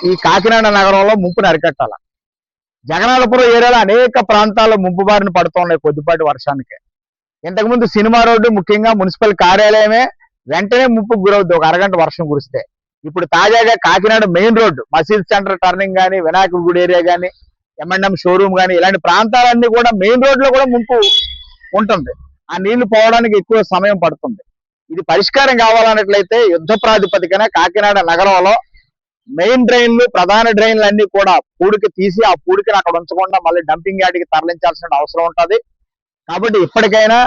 ఈ కాకినాడ నగరంలో ముంపును అరికట్టాల. జగన్నాథపురం ఏరియాలో అనేక ప్రాంతాల్లో ముంపు బారిన పడుతున్నాయి కొద్దిపాటి వర్షానికి. ఇంతకుముందు సినిమా రోడ్డు ముఖ్యంగా మున్సిపల్ కార్యాలయమే వెంటనే ముంపుకు గురవుద్ది ఒక అరగంట వర్షం కురిస్తే. ఇప్పుడు తాజాగా కాకినాడ మెయిన్ రోడ్డు మసీద్ సెంటర్ టర్నింగ్ కానీ, వినాయకుడి గుడి ఏరియా కానీ, M&M షోరూమ్ కానీ ఇలాంటి ప్రాంతాలన్నీ కూడా మెయిన్ రోడ్లో కూడా ముంపు ఉంటుంది. ఆ నీళ్లు పోవడానికి ఎక్కువ సమయం పడుతుంది. ఇది పరిష్కారం కావాలన్నట్లయితే యుద్ధ ప్రాతిపదికన కాకినాడ నగరంలో మెయిన్ డ్రైన్లు, ప్రధాన డ్రైన్లు అన్ని కూడా పూడికి తీసి ఆ పూడికని అక్కడ ఉంచకుండా మళ్ళీ డంపింగ్ యార్డ్కి తరలించాల్సిన అవసరం ఉంటుంది. కాబట్టి ఇప్పటికైనా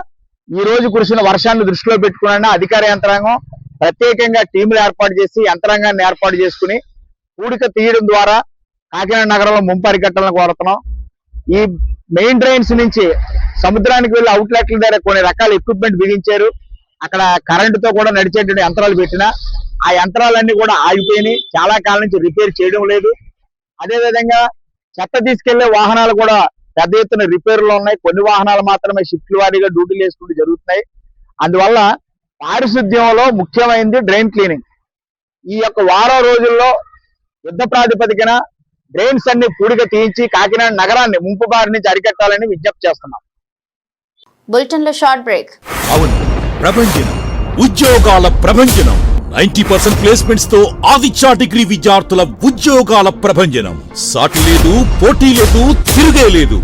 ఈ రోజు కురిసిన వర్షాన్ని దృష్టిలో పెట్టుకున్న అధికార యంత్రాంగం ప్రత్యేకంగా టీములు ఏర్పాటు చేసి యంత్రాంగాన్ని ఏర్పాటు చేసుకుని పూడిక తీయడం ద్వారా కాకినాడ నగరంలో ముంపు అరికట్టాలని కోరుతున్నాం. ఈ మెయిన్ డ్రైన్స్ నుంచి సముద్రానికి వెళ్ళి అవుట్లెట్ల దగ్గర కొన్ని రకాల ఎక్విప్మెంట్ బిగించారు. అక్కడ కరెంటుతో కూడా నడిచేటువంటి యంత్రాలు పెట్టినా ఆ యంత్రాలన్నీ కూడా ఆగిపోయినాయి. చాలా కాలం నుంచి రిపేర్ చేయడం లేదు. అదేవిధంగా చెత్త తీసుకెళ్లే వాహనాలు కూడా పెద్ద ఎత్తున రిపేర్లు ఉన్నాయి. కొన్ని వాహనాలు మాత్రమే షిఫ్ట్ల వారీగా డ్యూటీలు వేసుకుంటూ జరుగుతున్నాయి. అందువల్ల పారిశుద్ధ్యంలో ముఖ్యమైనది డ్రైన్ క్లీనింగ్. ఈ యొక్క వారం రోజుల్లో యుద్ధ ప్రాతిపదికన డ్రైన్స్ అన్ని పూడిక తీయించి కాకినాడ నగరాన్ని ముంపు బారి నుంచి అరికట్టాలని విజ్ఞప్తి చేస్తున్నాం. బులెటిన్ లో షార్ట్ బ్రేక్. అవును, ప్రభంజనం ఉద్యోగాల ప్రభంజనం. 90% ప్లేస్మెంట్స్ తో ఆదిత్య డిగ్రీ విద్యార్థుల ఉద్యోగాల ప్రభంజనం. సాటి లేదు, పోటీ లేదు, తిరుగే లేదు.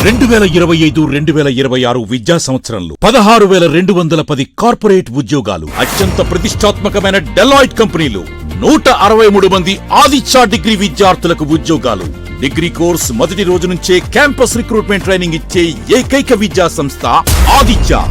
2025-2026 విద్యా సంవత్సరంలో 16,210 కార్పొరేట్ ఉద్యోగాలు. అత్యంత ప్రతిష్టాత్మకమైన డెలాయిట్ కంపెనీలు 163 మంది ఆదిత్య డిగ్రీ విద్యార్థులకు ఉద్యోగాలు. డిగ్రీ కోర్స్ మొదటి రోజు నుంచే క్యాంపస్ రిక్రూట్మెంట్ ట్రైనింగ్ ఇచ్చే ఏకైక విద్యా సంస్థ ఆదిత్య.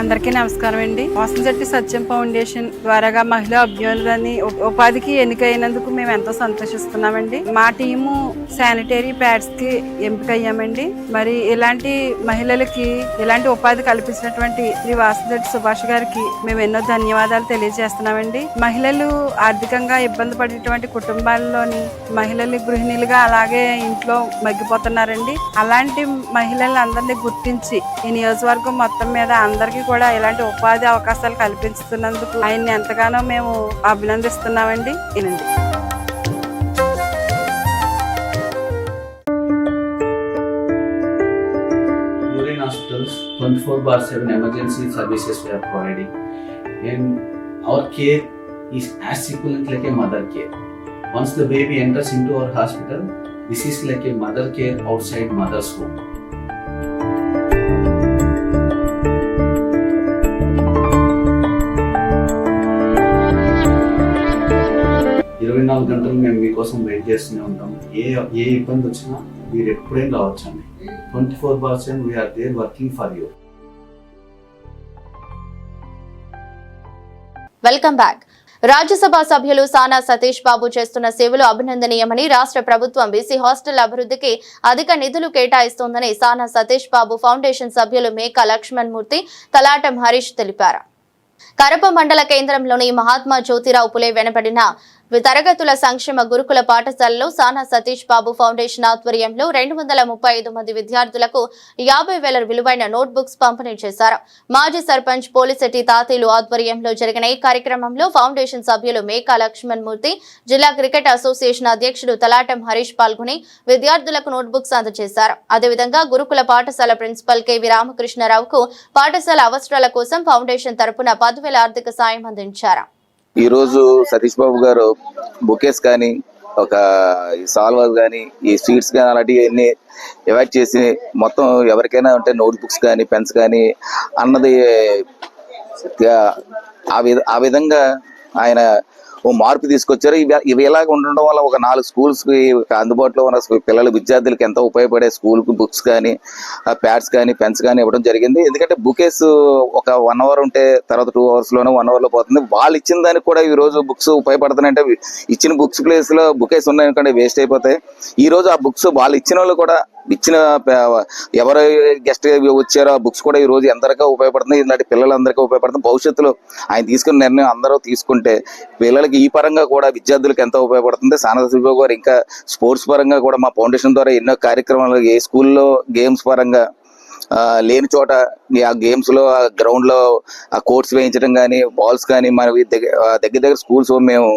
అందరికీ నమస్కారం అండి. వాసంశెట్టి సత్యం ఫౌండేషన్ ద్వారాగా మహిళా అభ్యున్నతిని ఉపాధికి ఎన్నికైనందుకు మేము ఎంతో సంతోషిస్తున్నామండి. మా టీము శానిటరీ ప్యాడ్స్ కి ఎంపికయ్యామండి. మరి ఇలాంటి మహిళలకి ఇలాంటి ఉపాధి కల్పించినటువంటి శ్రీ వాసంశెట్టి సుభాష్ గారికి మేము ఎన్నో ధన్యవాదాలు తెలియజేస్తున్నామండి. మహిళలు ఆర్థికంగా ఇబ్బంది పడేటువంటి కుటుంబాల్లోని మహిళలు గృహిణులుగా అలాగే ఇంట్లో మగ్గిపోతున్నారండి. అలాంటి మహిళలందరినీ గుర్తించి ఈ నియోజకవర్గం మొత్తం మీద అందరికీ కూడా ఇలాంటి ఉపాధి అవకాశాలు కల్పిస్తున్నందుకు ఆయన్ని ఎంతగానో మేము అభినందిస్తున్నామండి. వినండి. Urine hospitals 24/7 emergency services we are providing, and our care is as equivalent like a mother care. Once the baby enters into our hospital, this is like a mother care outside mother's home. 24 గంటలు మేము మీకోసం wait చేస్తూనే ఉంటాం. ఏ ఇబ్బంది వచ్చినా మీరు ఎప్పుడైనా రావచ్చండి. 24/7 we're there working for you. Welcome back. Rajya Sabha సభ్యులు సానా సతీష్ బాబు చేస్తున్న సేవలు అభినందనీయమని రాష్ట్ర ప్రభుత్వం బీసీ హాస్టల్ అభివృద్ధికి అధిక నిధులు కేటాయిస్తోందని సానా సతీష్ బాబు ఫౌండేషన్ సభ్యులు మేకా లక్ష్మణ్ మూర్తి, తలాటం హరీష్ తెలిపారు. కరప మండల కేంద్రంలోని మహాత్మా జ్యోతిరావు పులే వెనబడిన తరగతుల సంక్షేమ గురుకుల పాఠశాలలో సానా సతీష్ బాబు ఫౌండేషన్ ఆధ్వర్యంలో 235 మంది విద్యార్థులకు 50,000 విలువైన నోట్బుక్స్ పంపిణీ చేశారు. మాజీ సర్పంచ్ పోలిశెట్టి తాతీలు ఆధ్వర్యంలో జరిగిన ఈ కార్యక్రమంలో ఫౌండేషన్ సభ్యులు మేకా లక్ష్మణ్ మూర్తి, జిల్లా క్రికెట్ అసోసియేషన్ అధ్యక్షుడు తలాటం హరీష్ పాల్గొని విద్యార్థులకు నోట్బుక్స్ అందజేశారు. అదేవిధంగా గురుకుల పాఠశాల ప్రిన్సిపల్ కెవి రామకృష్ణరావుకు పాఠశాల అవసరాల కోసం ఫౌండేషన్ తరపున 10,000 ఆర్థిక సాయం అందించారు. ఈ రోజు సతీష్ బాబు గారు బుకేస్ కానీ ఒక సాల్వాస్ కానీ ఈ స్వీట్స్ కానీ అలాంటివన్నీ అవాయిడ్ చేసి మొత్తం ఎవరికైనా ఉంటే నోట్ బుక్స్ కానీ పెన్స్ కానీ అన్నది ఆ విధంగా ఆయన ఓ మార్పు తీసుకొచ్చారు. ఇవి ఇలాగ ఉండడం వల్ల ఒక 4 స్కూల్స్కి అందుబాటులో ఉన్న పిల్లల విద్యార్థులకు ఎంతో ఉపయోగపడే స్కూల్కి బుక్స్ కానీ ప్యాడ్స్ కానీ పెన్స్ కానీ ఇవ్వడం జరిగింది. ఎందుకంటే బుకేస్ ఒక 1 అవర్ ఉంటే తర్వాత 2 అవర్స్లోనే 1 అవర్లో పోతుంది. వాళ్ళు ఇచ్చిన దానికి కూడా ఈ రోజు బుక్స్ ఉపయోగపడుతున్నాయంటే ఇచ్చిన బుక్స్ ప్లేస్లో బుకేస్ ఉన్నాయనుకోండి వేస్ట్ అయిపోతాయి. ఈ రోజు ఆ బుక్స్ వాళ్ళు ఇచ్చిన వాళ్ళు కూడా ఎవరు గెస్ట్ వచ్చారో ఆ బుక్స్ కూడా ఈ రోజు ఎంతగా ఉపయోగపడుతుంది. ఇలాంటి పిల్లలందరికీ ఉపయోగపడుతుంది. భవిష్యత్తులో ఆయన తీసుకున్న నిర్ణయం అందరూ తీసుకుంటే పిల్లలకి ఈ పరంగా కూడా విద్యార్థులకు ఎంతో ఉపయోగపడుతుంది. సానా సతీష్ బాబు గారు ఇంకా స్పోర్ట్స్ పరంగా కూడా మా ఫౌండేషన్ ద్వారా ఎన్నో కార్యక్రమాలు ఏ స్కూల్లో గేమ్స్ పరంగా లేని చోట ఆ గేమ్స్ లో ఆ గ్రౌండ్ లో ఆ కోర్ట్స్ వేయించడం కానీ బాల్స్ కానీ మన దగ్గర స్కూల్స్ మేము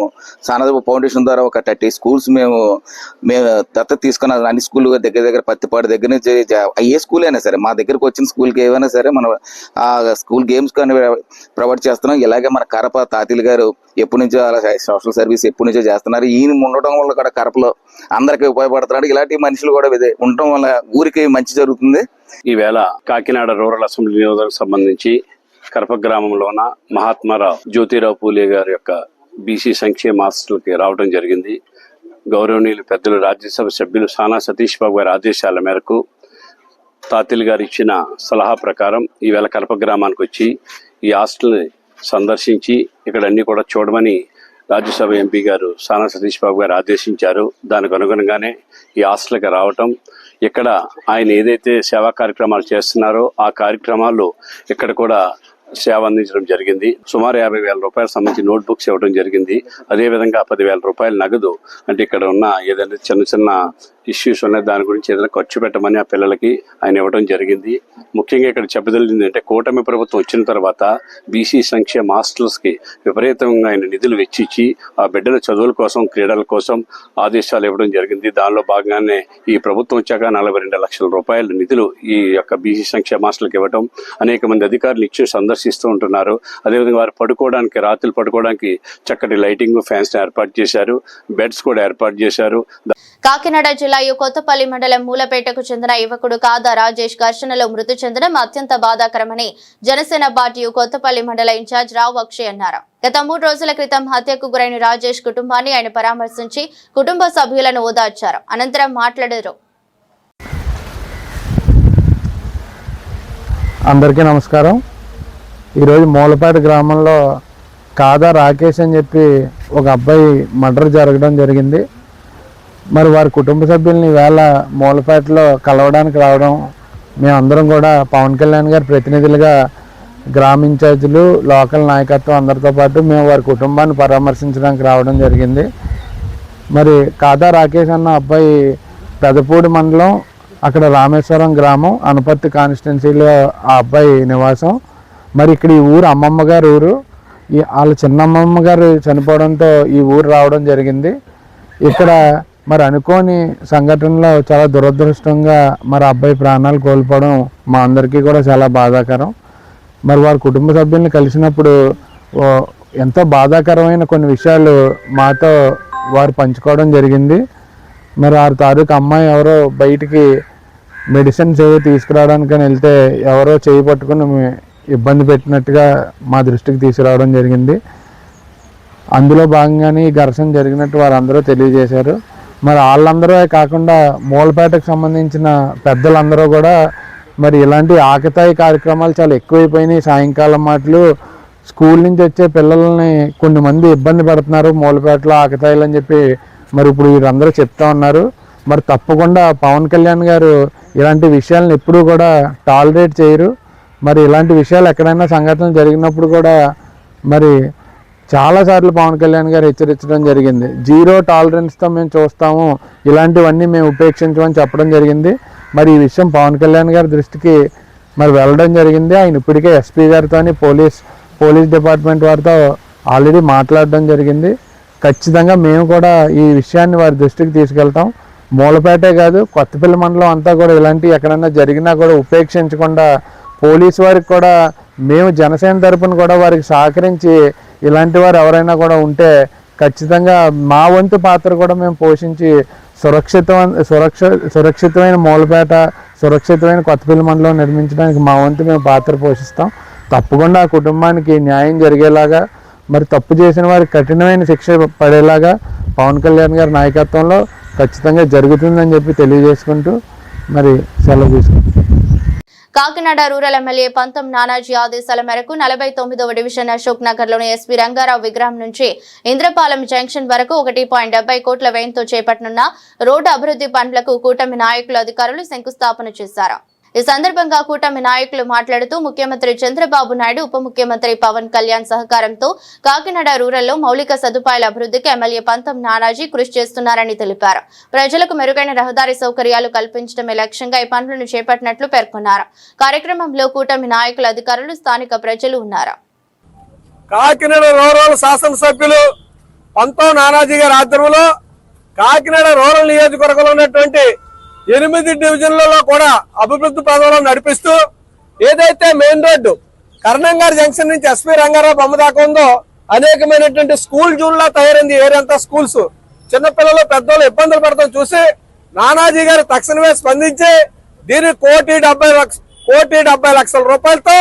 సానా ఫౌండేషన్ ద్వారా ఒక 30 స్కూల్స్ మేము దత్తత తీసుకున్న అన్ని స్కూల్ దగ్గర పత్తిపాడు దగ్గర నుంచి ఏ స్కూల్ అయినా సరే మా దగ్గరకు వచ్చిన స్కూల్కి ఏమైనా సరే మనం ఆ స్కూల్ గేమ్స్ కానీ ప్రొవైడ్ చేస్తున్నాం. ఇలాగే మన కరప తాతీలు గారు ఎప్పటి నుంచో అలా సోషల్ సర్వీస్ ఎప్పటి నుంచో చేస్తున్నారు. ఈయన ఉండటం వల్ల కూడా కరపలో అందరికీ ఉపయోగపడుతున్నాడు. ఇలాంటి మనుషులు కూడా ఉండటం వల్ల ఊరికి మంచి జరుగుతుంది. ఈవేళ కాకినాడ రూరల్ అసెంబ్లీ నియోజకవర్గం సంబంధించి కరప గ్రామంలోన మహాత్మారావు జ్యోతిరావు పూలే గారి యొక్క బీసీ సంక్షేమ హాస్టల్కి రావడం జరిగింది. గౌరవనీయులు పెద్దలు రాజ్యసభ సభ్యులు సానా సతీష్ బాబు గారి ఆదేశాల మేరకు తాతీలు గారు ఇచ్చిన సలహా ప్రకారం ఈవేళ కరప గ్రామానికి వచ్చి ఈ హాస్టల్ని సందర్శించి ఇక్కడ అన్ని కూడా చూడమని రాజ్యసభ ఎంపీ గారు సానా సతీష్ బాబు గారు ఆదేశించారు. దానికి అనుగుణంగానే ఈ హాస్టల్కి రావటం, ఇక్కడ ఆయన ఏదైతే సేవా కార్యక్రమాలు చేస్తున్నారో ఆ కార్యక్రమాలు ఇక్కడ కూడా సేవ అందించడం జరిగింది. సుమారు 50,000 రూపాయల సంబంధించి నోట్ బుక్స్ ఇవ్వడం జరిగింది. అదేవిధంగా 10,000 రూపాయలు నగదు, అంటే ఇక్కడ ఉన్న ఏదైనా చిన్న ఇష్యూస్ ఉన్నాయి దాని గురించి ఏదైనా ఖర్చు పెట్టమని ఆ పిల్లలకి ఆయన ఇవ్వడం జరిగింది. ముఖ్యంగా ఇక్కడ చెప్పదలింది అంటే కూటమి ప్రభుత్వం వచ్చిన తర్వాత బీసీ సంక్షేమ హాస్టల్స్కి విపరీతంగా ఆయన నిధులు వెచ్చించి ఆ బిడ్డల చదువుల కోసం క్రీడల కోసం ఆదేశాలు ఇవ్వడం జరిగింది. దానిలో భాగంగానే ఈ ప్రభుత్వం వచ్చాక 42 లక్షల రూపాయల నిధులు ఈ యొక్క బీసీ సంక్షేమ హాస్టల్కి ఇవ్వడం, అనేక మంది అధికారులు ఇచ్చి సందర్శిస్తూ ఉంటున్నారు. అదేవిధంగా వారు పడుకోవడానికి రాత్రులు పడుకోవడానికి చక్కటి లైటింగ్ ఫ్యాన్స్ ఏర్పాటు చేశారు, బెడ్స్ కూడా ఏర్పాటు చేశారు. కాకినాడ జిల్లా కొత్తపల్లి మండలం మూలపేటకు చెందిన యువకుడు కాదా రాజేష్ ఘర్షణలో మృతి చెందడం అత్యంత బాధాకరమని జనసేన పార్టీ కొత్తపల్లి మండల ఇన్ఛార్జ్ రావు అక్షయ్ అన్నారు. గత 3 రోజుల క్రితం హత్యకు గురైన రాజేష్ కుటుంబాన్ని ఆయన పరామర్శించి కుటుంబ సభ్యులను ఓదార్చారు. అనంతరం మాట్లాడారు. అందరికీ నమస్కారం. ఈరోజు మూలపేట గ్రామంలో కాదా రాకేష్ అని చెప్పి ఒక అబ్బాయి మర్డర్ జరగడం జరిగింది. మరి వారి కుటుంబ సభ్యుల్ని వేళ మూలపేటలో కలవడానికి రావడం, మేమందరం కూడా పవన్ కళ్యాణ్ గారి ప్రతినిధులుగా గ్రామ ఇన్ఛార్జీలు లోకల్ నాయకత్వం అందరితో పాటు మేము వారి కుటుంబాన్ని పరామర్శించడానికి రావడం జరిగింది. మరి కాదా రాకేష్ అన్న అబ్బాయి పెదపూడి మండలం అక్కడ రామేశ్వరం గ్రామం అనపర్తి కాన్స్టిట్యున్సీలో ఆ అబ్బాయి నివాసం. మరి ఇక్కడ ఈ ఊరు అమ్మమ్మ గారి ఊరు. వాళ్ళ చిన్నమ్మమ్మ గారు చనిపోవడంతో ఈ ఊరు రావడం జరిగింది. ఇక్కడ మరి అనుకోని సంఘటనలో చాలా దురదృష్టంగా మరి అబ్బాయి ప్రాణాలు కోల్పోవడం మా అందరికీ కూడా చాలా బాధాకరం. మరి వారి కుటుంబ సభ్యుల్ని కలిసినప్పుడు ఎంతో బాధాకరమైన కొన్ని విషయాలు మాతో వారు పంచుకోవడం జరిగింది. మరి ఆ తాలూకు అమ్మాయి ఎవరో బయటికి మెడిసిన్స్ ఏవో తీసుకురావడానికని వెళ్తే ఎవరో చేయి పట్టుకుని ఇబ్బంది పెట్టినట్టుగా మా దృష్టికి తీసుకురావడం జరిగింది. అందులో భాగంగానే ఈ ఘర్షణ జరిగినట్టు వారందరూ తెలియజేశారు. మరి వాళ్ళందరూ కాకుండా మూలపేటకు సంబంధించిన పెద్దలందరూ కూడా మరి ఇలాంటి ఆకతాయి కార్యక్రమాలు చాలా ఎక్కువైపోయినాయి. సాయంకాలం మాటలు స్కూల్ నుంచి వచ్చే పిల్లల్ని కొన్ని మంది ఇబ్బంది పడుతున్నారు మూలపేటలో ఆకతాయిలు అని చెప్పి మరి ఇప్పుడు వీరందరూ చెప్తా ఉన్నారు. మరి తప్పకుండా పవన్ కళ్యాణ్ గారు ఇలాంటి విషయాలను ఎప్పుడూ కూడా టాలరేట్ చేయరు. మరి ఇలాంటి విషయాలు ఎక్కడైనా సంఘటనలు జరిగినప్పుడు కూడా మరి చాలాసార్లు పవన్ కళ్యాణ్ గారు హెచ్చరించడం జరిగింది. 0 టాలరెన్స్తో మేము చూస్తాము, ఇలాంటివన్నీ మేము ఉపేక్షించమని చెప్పడం జరిగింది. మరి ఈ విషయం పవన్ కళ్యాణ్ గారి దృష్టికి మరి వెళ్ళడం జరిగింది. ఆయన ఇప్పటికే ఎస్పీ గారితో పోలీస్ డిపార్ట్మెంట్ వారితో ఆల్రెడీ మాట్లాడడం జరిగింది. ఖచ్చితంగా మేము కూడా ఈ విషయాన్ని వారి దృష్టికి తీసుకెళ్తాం. మూలపేటే కాదు, కొత్తపల్లి మండలం అంతా కూడా ఇలాంటివి ఎక్కడన్నా జరిగినా కూడా ఉపేక్షించకుండా పోలీసు వారికి కూడా మేము జనసేన తరపున కూడా వారికి సహకరించి ఇలాంటి వారు ఎవరైనా కూడా ఉంటే ఖచ్చితంగా మా వంతు పాత్ర కూడా మేము పోషించి సురక్షితమైన మూలపేట, సురక్షితమైన కొత్తపల్లి మండలం నిర్మించడానికి మా వంతు మేము పాత్ర పోషిస్తాం. తప్పకుండా ఆ కుటుంబానికి న్యాయం జరిగేలాగా, మరి తప్పు చేసిన వారికి కఠినమైన శిక్ష పడేలాగా పవన్ కళ్యాణ్ గారి నాయకత్వంలో ఖచ్చితంగా జరుగుతుందని చెప్పి తెలియజేసుకుంటూ మరి సెలవు తీసుకుంటాం. కాకినాడ రూరల్ ఎమ్మెల్యే పంతం నానాజీ ఆదేశాల మేరకు 49వ డివిజన్ అశోక్ నగర్ లోని ఎస్పీ రంగారావు విగ్రహం నుంచి ఇంద్రపాలెం జంక్షన్ వరకు 1.70 కోట్ల వ్యయంతో చేపట్టనున్న రోడ్డు అభివృద్ధి పనులకు కూటమి నాయకులు, అధికారులు శంకుస్థాపన చేశారు. ఈ సందర్భంగా కూటమి నాయకులు మాట్లాడుతూ ముఖ్యమంత్రి చంద్రబాబు నాయుడు, ఉప ముఖ్యమంత్రి పవన్ కళ్యాణ్ సహకారంతో కాకినాడ రూరల్లో మౌలిక సదుపాయాల అభివృద్ధికి ఎమ్మెల్యే పంతం నానాజీ కృషి చేస్తున్నారని తెలిపారు. ప్రజలకు మెరుగైన రహదారి సౌకర్యాలు కల్పించడమే లక్ష్యంగా ఈ పనులను చేపట్టినట్లు పేర్కొన్నారు. కార్యక్రమంలో కూటమి నాయకులు, అధికారులు, స్థానిక ప్రజలు ఉన్నారు. కాకినాడ రూరల్ శాసనసభ్యులు పంతం నానాజీ గారి ఆధ్వర్యంలో కాకినాడ రూరల్ నియోజకవర్గంలో ఉన్నటువంటి 8 డివిజన్లలో కూడా అభివృద్ధి పథంలో నడిపిస్తూ ఏదైతే మెయిన్ రోడ్డు కర్ణంగారి జంక్షన్ నుంచి ఎస్పీ రంగారావు బొమ్మ దాకా ఉందో అనేకమైనటువంటి స్కూల్ జూన్లా తయారైంది. ఏరియంతా స్కూల్స్, చిన్నపిల్లలు, పెద్దలు ఇబ్బందులు పడతాం చూసి నానాజీ గారు తక్షణమే స్పందించి దీనికి 1,70 లక్షల రూపాయలతో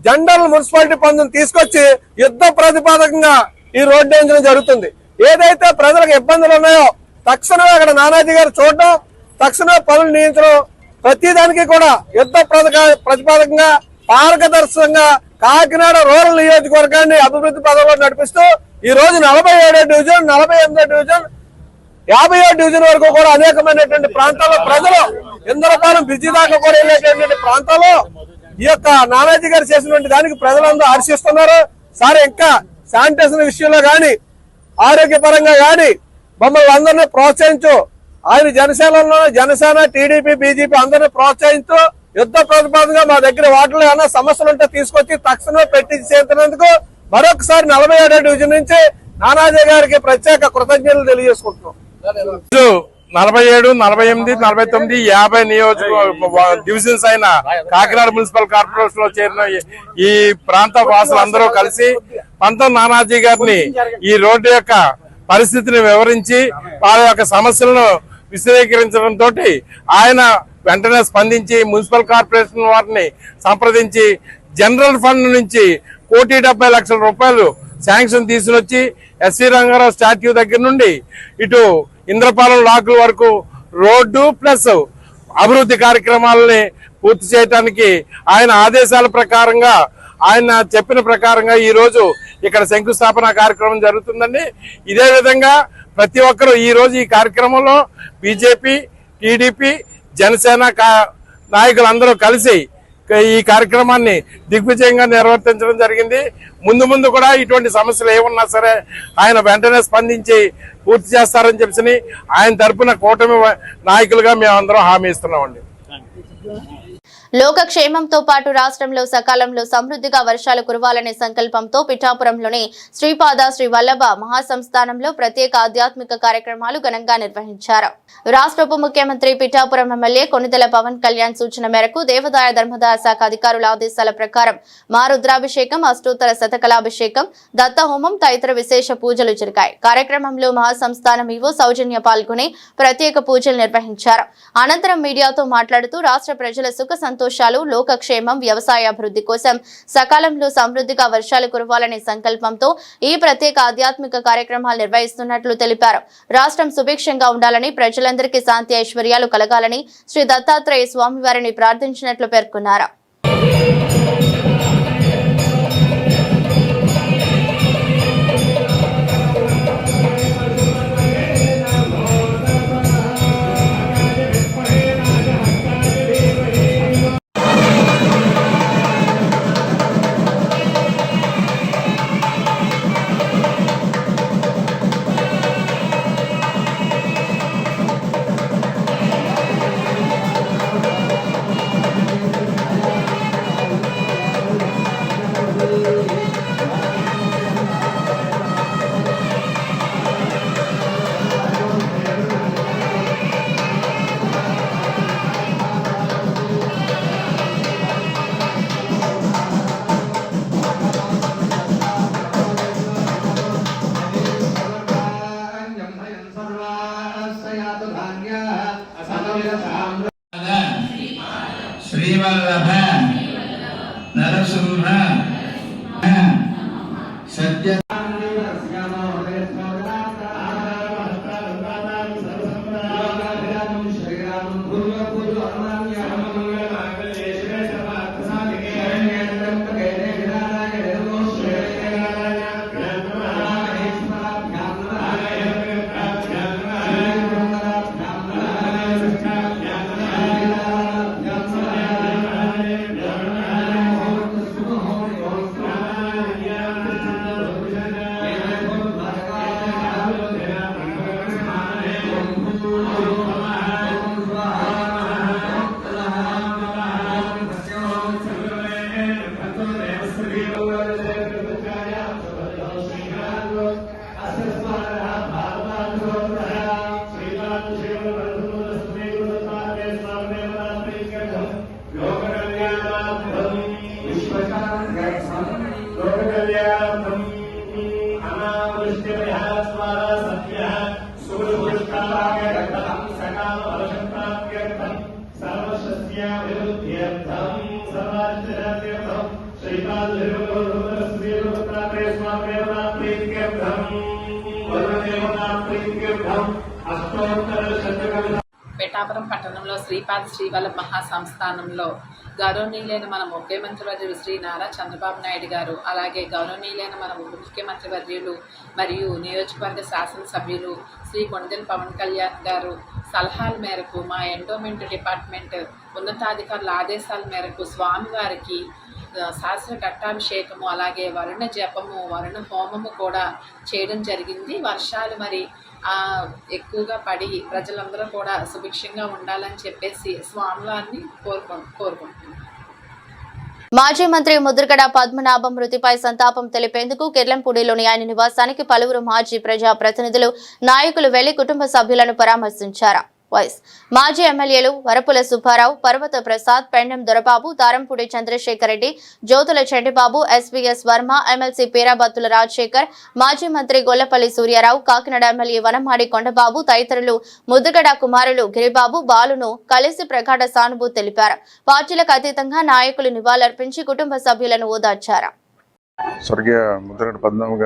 జనరల్ మున్సిపాలిటీ పన్నును తీసుకొచ్చి యుద్ధ ప్రతిపాదకంగా ఈ రోడ్డు వేయించడం జరుగుతుంది. ఏదైతే ప్రజలకు ఇబ్బందులు ఉన్నాయో తక్షణమే అక్కడ నానాజీ గారు చూడడం, తక్షణమే పనులు నియంత్రణ, ప్రతిదానికి కూడా యుద్ధ ప్రతిపాదకంగా పారదర్శకంగా కాకినాడ రూరల్ నియోజకవర్గాన్ని అభివృద్ధి పదంలో నడిపిస్తూ ఈ రోజు 47వ డివిజన్, 48వ డివిజన్, 50వ డివిజన్ వరకు కూడా అనేకమైనటువంటి ప్రాంతాల్లో ప్రజలు ఇంద్రపాలెం బ్రిడ్జి దాకా కూడా వెళ్ళేటటువంటి ప్రాంతాల్లో ఈ యొక్క నానాజీ గారు చేసినటువంటి దానికి ప్రజలందరూ హర్షిస్తున్నారు. సార్ ఇంకా శానిటేషన్ విషయంలో గాని, ఆరోగ్యపరంగా గాని మమ్మల్ని అందరినీ ప్రోత్సహించు, ఆయన జనసేన, టీడీపీ, బీజేపీ అందరినీ ప్రోత్సహిస్తూ యుద్ధ ప్రతిపాదనగా మా దగ్గర వాటిలో ఏమైనా సమస్యలు ఉంటే తీసుకొచ్చి తక్షణమే పెట్టి చేసినందుకు మరొకసారి 47వ డివిజన్ నుంచి నానాజీ గారికి ప్రత్యేక కృతజ్ఞతలు తెలియజేసుకుంటున్నాం. 47, 48, 49, 50 నియోజక డివిజన్స్ అయిన కాకినాడ మున్సిపల్ కార్పొరేషన్ లో చేరిన ఈ ప్రాంత వాసులందరూ కలిసి పంతం నానాజీ గారిని ఈ రోడ్డు యొక్క పరిస్థితిని వివరించి వారి యొక్క సమస్యలను విశదీకరించడంతో ఆయన వెంటనే స్పందించి మున్సిపల్ కార్పొరేషన్ వారిని సంప్రదించి జనరల్ ఫండ్ నుంచి 1,70 లక్షల రూపాయలు శాంక్షన్ తీసుకొచ్చి ఎస్వి రంగారావు స్టాట్యూ దగ్గర నుండి ఇటు ఇంద్రపాలెం లాకుల వరకు రోడ్డు ప్లస్ అభివృద్ధి కార్యక్రమాలని పూర్తి చేయడానికి ఆయన ఆదేశాల ప్రకారంగా, ఆయన చెప్పిన ప్రకారంగా ఈ రోజు ఇక్కడ శంకుస్థాపన కార్యక్రమం జరుగుతుందండి. ఇదే విధంగా ప్రతి ఒక్కరూ ఈ రోజు ఈ కార్యక్రమంలో బీజేపీ, టీడీపీ, జనసేన నాయకులందరూ కలిసి ఈ కార్యక్రమాన్ని దిగ్విజయంగా నిర్వర్తించడం జరిగింది. ముందు కూడా ఇటువంటి సమస్యలు ఏమున్నా సరే ఆయన వెంటనే స్పందించి పూర్తి చేస్తారని చెప్పి ఆయన తరపున కూటమి నాయకులుగా మేమందరం హామీ ఇస్తున్నామండి. లోకక్షేమంతో పాటు రాష్ట్రంలో సకాలంలో సమృద్ధిగా వర్షాలు కురవాలనే సంకల్పంతో పిఠాపురంలోని శ్రీపాద శ్రీ వల్లభ మహాసంస్థానంలో ప్రత్యేక ఆధ్యాత్మిక కార్యక్రమాలు ఘనంగా నిర్వహించారు. రాష్ట్ర ఉప ముఖ్యమంత్రి పిఠాపురం ఎమ్మెల్యే కొణిదెల పవన్ కళ్యాణ్ సూచన మేరకు దేవాదాయ ధర్మదాయ శాఖ అధికారుల ఆదేశాల ప్రకారం మహారుద్రాభిషేకం, అష్టోత్తర శతకలాభిషేకం, దత్తహోమం తదితర విశేష పూజలు జరిగాయి. కార్యక్రమంలో మహాసంస్థానం ఈవో సౌజన్య పాల్గొని ప్రత్యేక పూజలు నిర్వహించారు. అనంతరం మీడియాతో మాట్లాడుతూ రాష్ట్ర ప్రజల సుఖ సంతోషాలు, లోకక్షేమం, వ్యవసాయ అభివృద్ధి కోసం సకాలంలో సమృద్ధిగా వర్షాలు కురవాలనే సంకల్పంతో ఈ ప్రత్యేక ఆధ్యాత్మిక కార్యక్రమాలు నిర్వహిస్తున్నట్లు తెలిపారు. రాష్ట్రం సుభిక్షంగా ఉండాలని, ప్రజలందరికీ శాంతి ఐశ్వర్యాలు కలగాలని శ్రీ దత్తాత్రేయ స్వామివారిని ప్రార్థించినట్లు పేర్కొన్నారు. పిఠాపురం పట్టణంలో శ్రీపాద శ్రీవల్లభ మహాసంస్థానంలో గౌరవనీయులైన మన ముఖ్యమంత్రి వర్యులు శ్రీ నారా చంద్రబాబు నాయుడు గారు, అలాగే గౌరవనీయులైన మన ముఖ్యమంత్రి వర్యులు మరియు నియోజకవర్గ శాసనసభ్యులు శ్రీ కొండెల పవన్ కళ్యాణ్ గారు సలహాల మేరకు మా ఎండోమెంట్ డిపార్ట్మెంట్ ఉన్నతాధికారుల ఆదేశాల మేరకు స్వామివారికి శాస్త్ర ఘట్టాభిషేకము, అలాగే వరుణ జపము, వరుణ హోమము కూడా చేయడం జరిగింది. వర్షాలు మరి ఎక్కువగా పడి ప్రజలందరూ కూడా సుభిక్షంగా ఉండాలని చెప్పేసి స్వామివారిని కోరుకుంటున్నాం. మాజీ మంత్రి ముద్రగడ పద్మనాభం మృతిపై సంతాపం తెలిపేందుకు కిర్లంపూడిలోని ఆయన నివాసానికి పలువురు మాజీ ప్రజా ప్రతినిధులు, నాయకులు వెళ్లి కుటుంబ సభ్యులను పరామర్శించారు. మాజీ ఎమ్మెల్యేలు వరపుల సుబ్బారావు, పర్వత ప్రసాద్, పెండెం దొరబాబు, తారంపూడి చంద్రశేఖర్ రెడ్డి, జ్యోతుల చండిబాబు, ఎస్వీఎస్ వర్మ, ఎమ్మెల్సీ పేరాబత్తుల రాజశేఖర్, మాజీ మంత్రి గొల్లపల్లి సూర్యారావు, కాకినాడ ఎమ్మెల్యే వనమాడి కొండబాబు తదితరులు ముద్రగడ కుమారులు గిరిబాబు, బాలును కలిసి ప్రగాఢ సానుభూతి తెలిపారు. పార్టీలకు అతీతంగా నాయకులు నివాళులర్పించి కుటుంబ సభ్యులను ఓదార్చారు. స్వర్గీయ ముద్రగడ పద్మనాభం